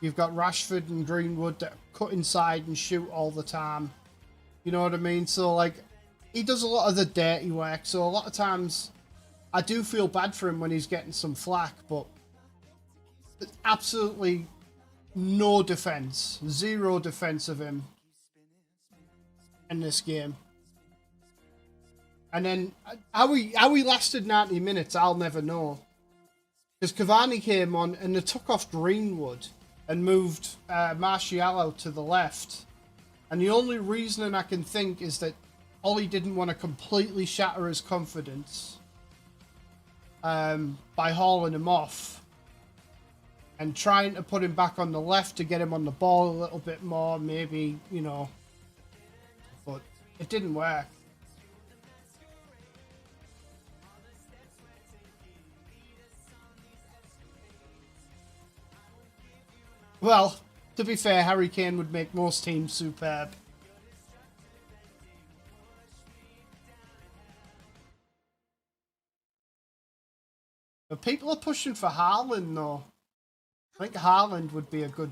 You've got Rashford and Greenwood that cut inside and shoot all the time. You know what I mean? So, like, he does a lot of the dirty work. So a lot of times I do feel bad for him when he's getting some flack, but absolutely no defense, zero defense of him in this game. And then how he lasted 90 minutes, I'll never know. Because Cavani came on and they took off Greenwood and moved Martial out to the left. And the only reasoning I can think is that Ollie didn't want to completely shatter his confidence by hauling him off. And trying to put him back on the left to get him on the ball a little bit more, maybe, you know. But It didn't work. Well, to be fair, Harry Kane would make most teams superb. But people are pushing for Haaland, though. I think Haaland would be a good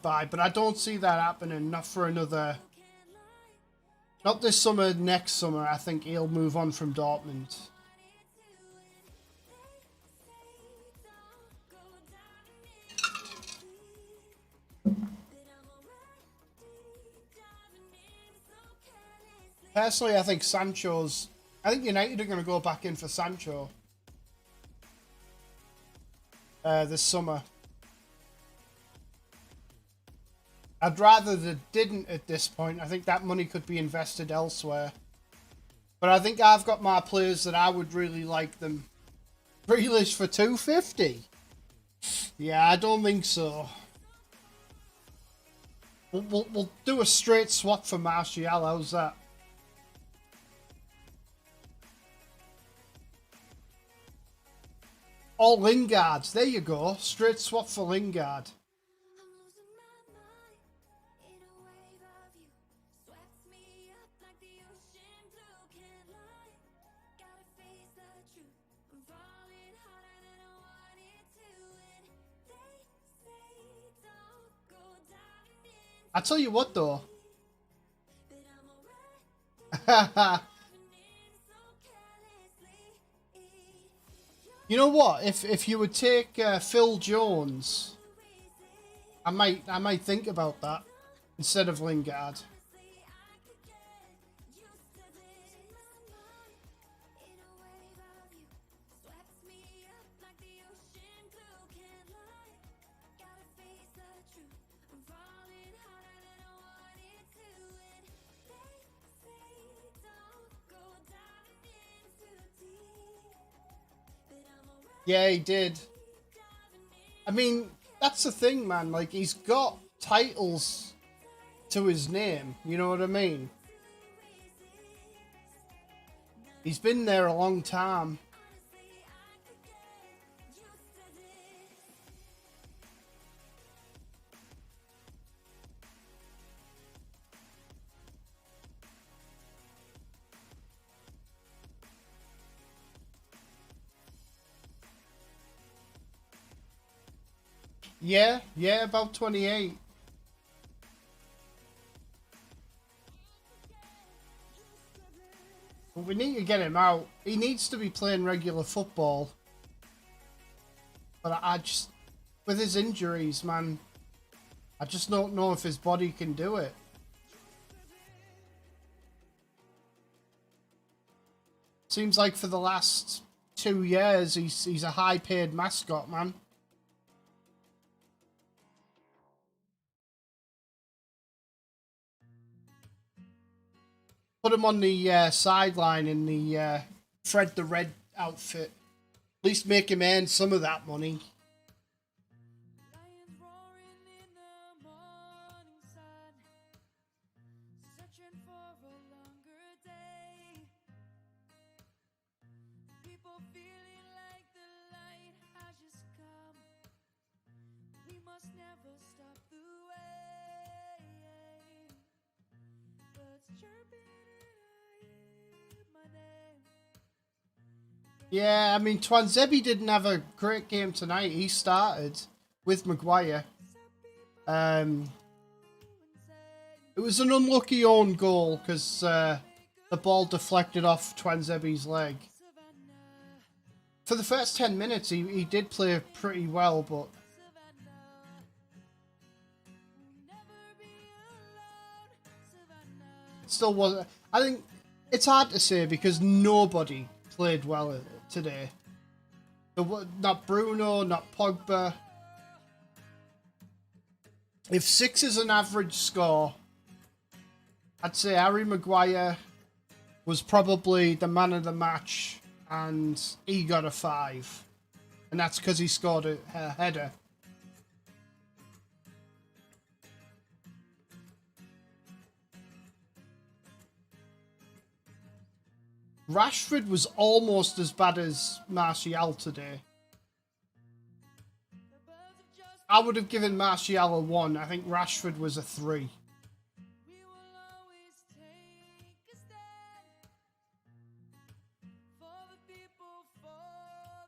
buy, but I don't see that happening. Not for another. Not this summer. Next summer, I think he'll move on from Dortmund. Personally, I think Sancho's. I think United are going to go back in for Sancho this summer. I'd rather they didn't at this point. I think that money could be invested elsewhere. But I think I've got my players that I would really like them. Grealish for 250? Yeah, I don't think so. We'll do a straight swap for Martial. How's that? All Lingards. There you go. Straight swap for Lingard. I tell you what, though. You know what? If you would take Phil Jones, I might think about that instead of Lingard. Yeah, he did. I mean, that's the thing, man. Like, he's got titles to his name. You know what I mean? He's been there a long time. Yeah, about 28. But we need to get him out. He needs to be playing regular football. But I just, with his injuries, man, I just don't know if his body can do it. Seems like for the last 2 years, he's a high-paid mascot, man. Put him on the sideline in the Fred the Red outfit. At least make him earn some of that money. Lions roaring in the morning sun, searching for a longer day. People feeling like the light has just come. We must never stop the way. Birds chirping and I hear my name. Yeah, I mean, Twanzebe didn't have a great game tonight. He started with Maguire. It was an unlucky own goal because the ball deflected off Twanzebe's leg. For the first 10 minutes, he did play pretty well, but it still wasn't. I think it's hard to say because nobody played well today. Not Bruno, not Pogba. If 6 is an average score, I'd say Harry Maguire was probably the man of the match and he got a 5. And that's because he scored a header. Rashford was almost as bad as Martial today. I would have given Martial a 1. I think Rashford was a 3. We will always take a stand for the people, for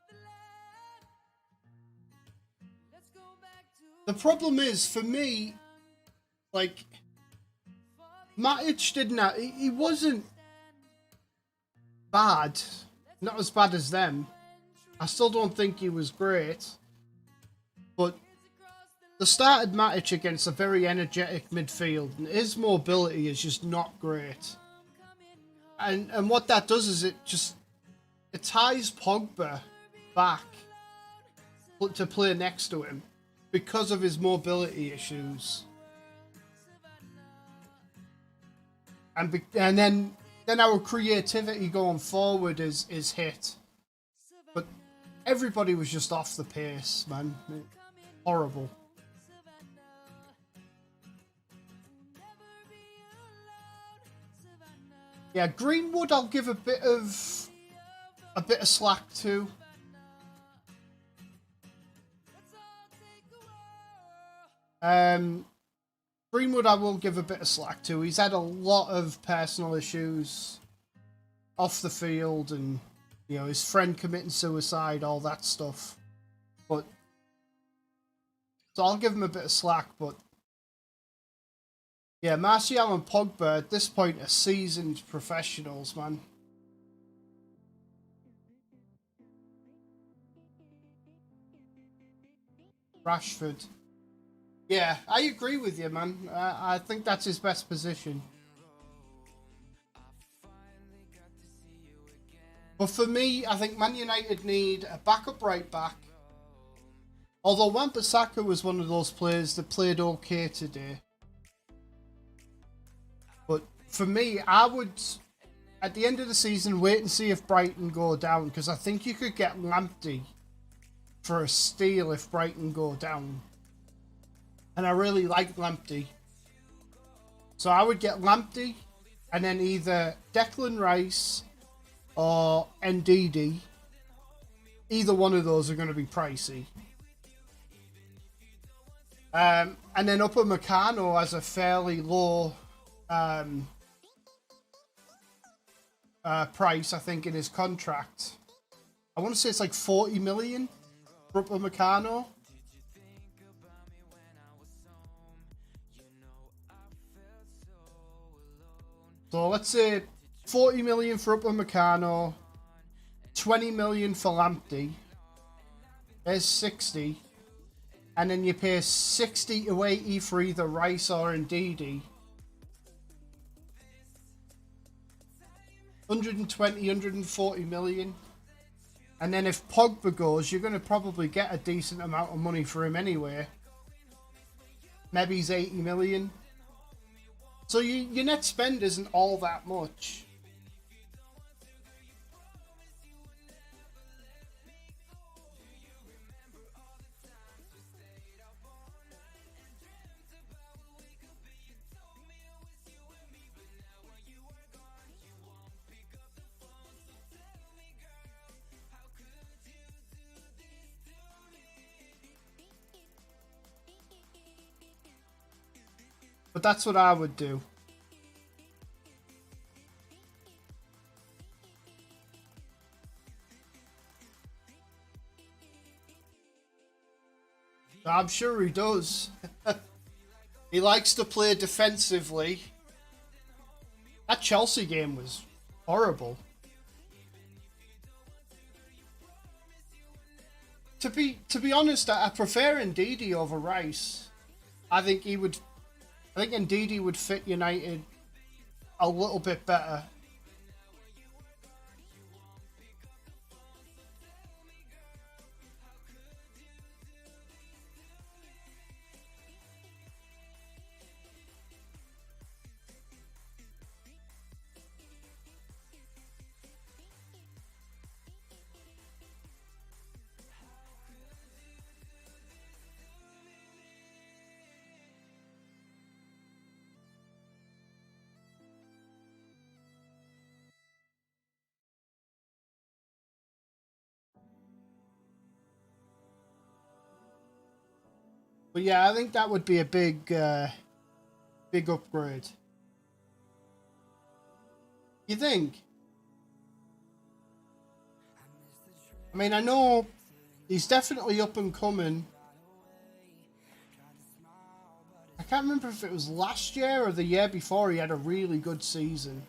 the land. Let's go back to The problem is, for me, like, Matic didn't have, he wasn't bad. Not as bad as them. I still don't think he was great. But they started Matic against a very energetic midfield, and his mobility is just not great. And what that does is it ties Pogba back to play next to him because of his mobility issues. And then our creativity going forward is hit. But everybody was just off the pace, man. Horrible. Yeah, Greenwood I'll give a bit of slack to. Greenwood I will give a bit of slack to. He's had a lot of personal issues off the field, and you know, his friend committing suicide, all that stuff. But so I'll give him a bit of slack, but yeah, Martial and Pogba at this point are seasoned professionals, man. Rashford. Yeah, I agree with you, man. I think that's his best position. But for me, I think Man United need a backup right back. Although Wan-Bissaka was one of those players that played okay today. But for me, I would, at the end of the season, wait and see if Brighton go down. Because I think you could get Lamptey for a steal if Brighton go down. And I really like Lamptey. So I would get Lamptey and then either Declan Rice or Ndidi. Either one of those are going to be pricey. And then Upamecano has a fairly low price, I think, in his contract. I want to say it's like 40 million for Upamecano. So let's say 40 million for Upamecano, 20 million for Lamptey. There's 60. And then you pay 60 to 80 for either Rice or Ndidi. 120, 140 million. And then if Pogba goes, you're going to probably get a decent amount of money for him anyway. Maybe he's 80 million. So your net spend isn't all that much. But that's what I would do. I'm sure he does. He likes to play defensively. That Chelsea game was horrible. To be honest, I prefer Ndidi over Rice. I think Ndidi would fit United a little bit better. But yeah, I think that would be a big upgrade. You think? I mean, I know he's definitely up and coming. I can't remember if it was last year or the year before he had a really good season.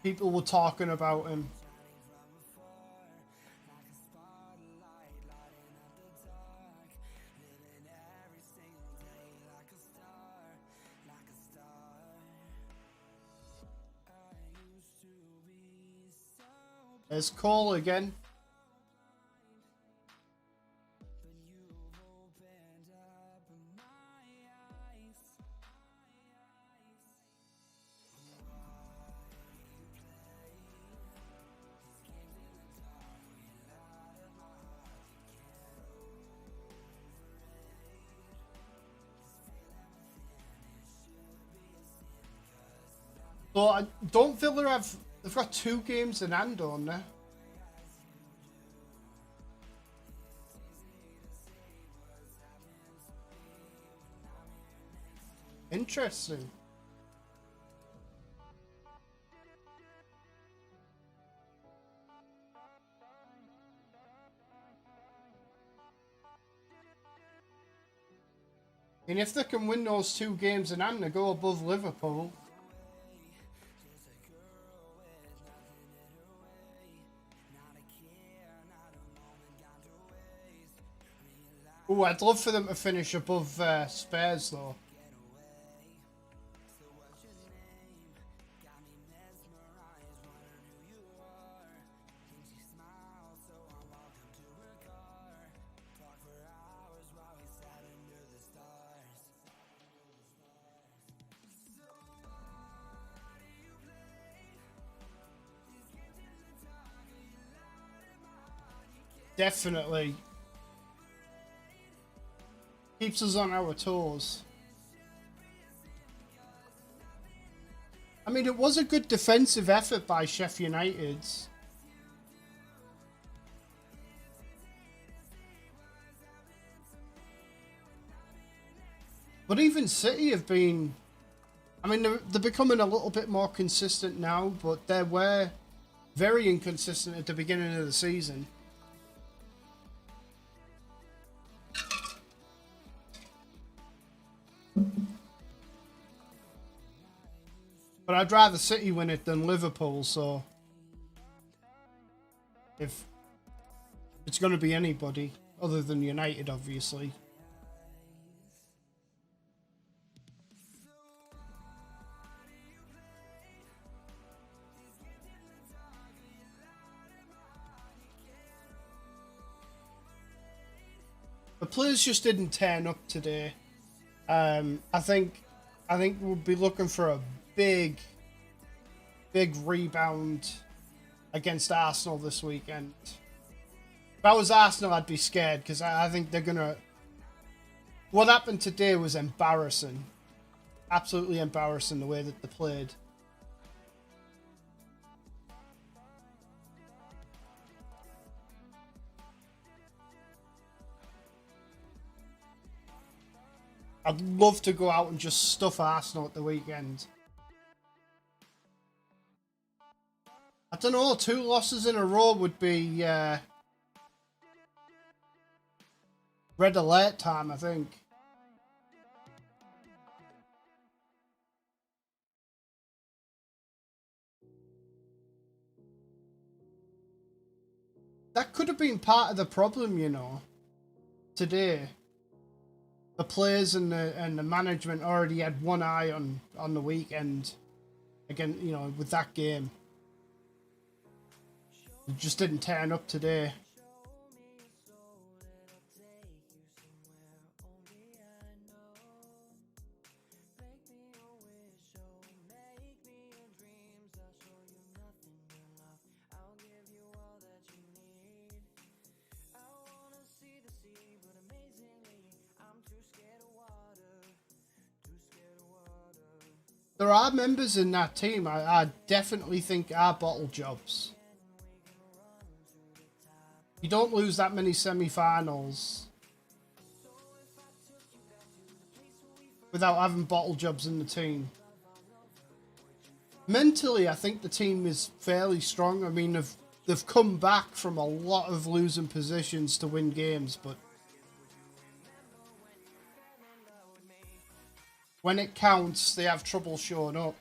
People were talking about him. There's Cole again. So I don't Villa have. They've got 2 games in hand on there. Interesting. And if they can win those 2 games in hand, they go above Liverpool. Oh, I'd love for them to finish above Spurs, though. Definitely. Keeps us on our toes. I mean, it was a good defensive effort by Sheffield United. But even City have been... I mean, they're becoming a little bit more consistent now, but they were very inconsistent at the beginning of the season. But I'd rather City win it than Liverpool, so if it's going to be anybody other than United, obviously. The players just didn't turn up today. I think we'll be looking for a big rebound against Arsenal this weekend. If I was Arsenal, I'd be scared because I think they're gonna... What happened today was embarrassing. Absolutely embarrassing, the way that they played. I'd love to go out and just stuff Arsenal at the weekend. I don't know, 2 losses in a row would be red alert time, I think. That could have been part of the problem, you know, today. The players and the management already had one eye on the weekend. Again, you know, with that game. It just didn't turn up today. There are members in that team I definitely think are bottle jobs. You don't lose that many semi-finals without having bottle jobs in the team. Mentally, I think the team is fairly strong. I mean, they've come back from a lot of losing positions to win games, but when it counts, they have trouble showing up.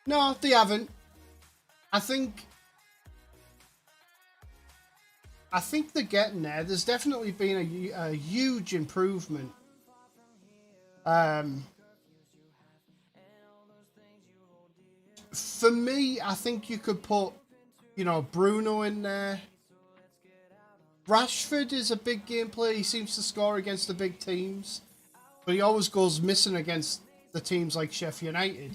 No, they haven't. I think they're getting there. There's definitely been a huge improvement. For me, I think you could put, you know, Bruno in there. Rashford is a big game player. He seems to score against the big teams, but he always goes missing against the teams like Sheffield United.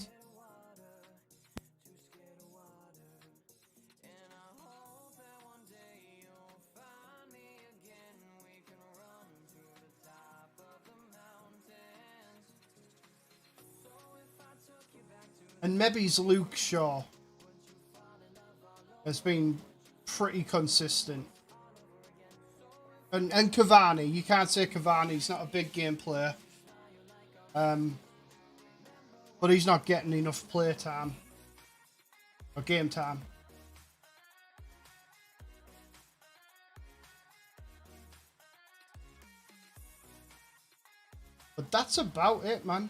And maybe Luke Shaw has been pretty consistent. And Cavani, you can't say Cavani's not a big game player. But he's not getting enough play time. Or game time. But that's about it, man.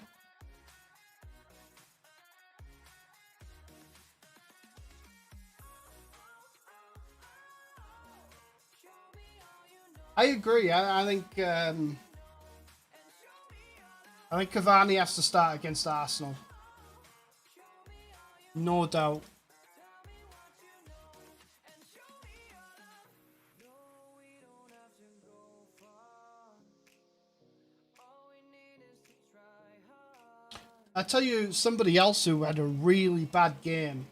I agree. I think Cavani has to start against Arsenal. No doubt. I tell you, somebody else who had a really bad game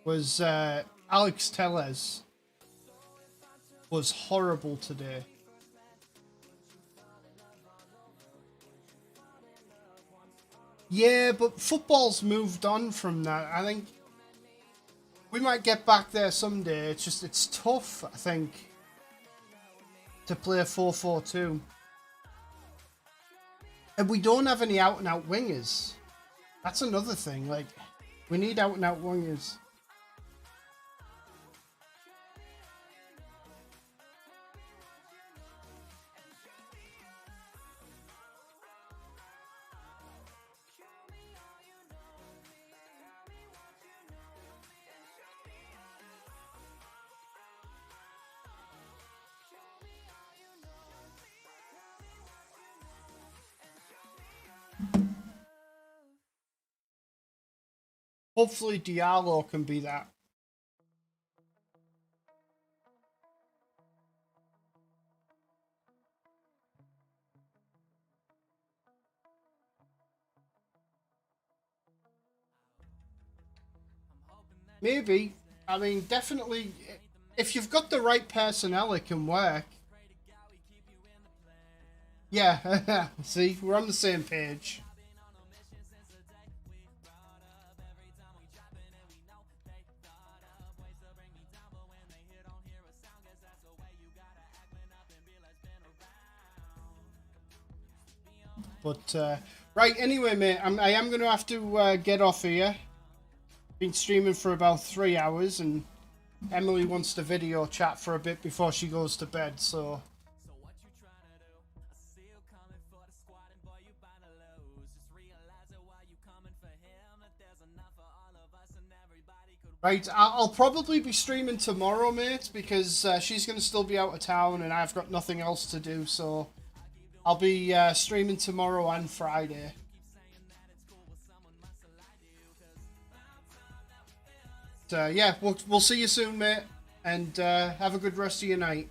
was Alex Telles. Was horrible today. Yeah, but football's moved on from that. I think we might get back there someday. It's just, it's tough, I think, to play a 4-4-2. And we don't have any out-and-out wingers. That's another thing. Like, we need out-and-out wingers. Hopefully Diallo can be that. Maybe. I mean, definitely, if you've got the right personnel, it can work. Yeah, see, we're on the same page. But, right, anyway, mate, I am going to have to get off here. Been streaming for about 3 hours, and Emily wants to video chat for a bit before she goes to bed, so... Right, I'll probably be streaming tomorrow, mate, because she's going to still be out of town, and I've got nothing else to do, so... I'll be streaming tomorrow and Friday. So, yeah, we'll see you soon, mate. And have a good rest of your night.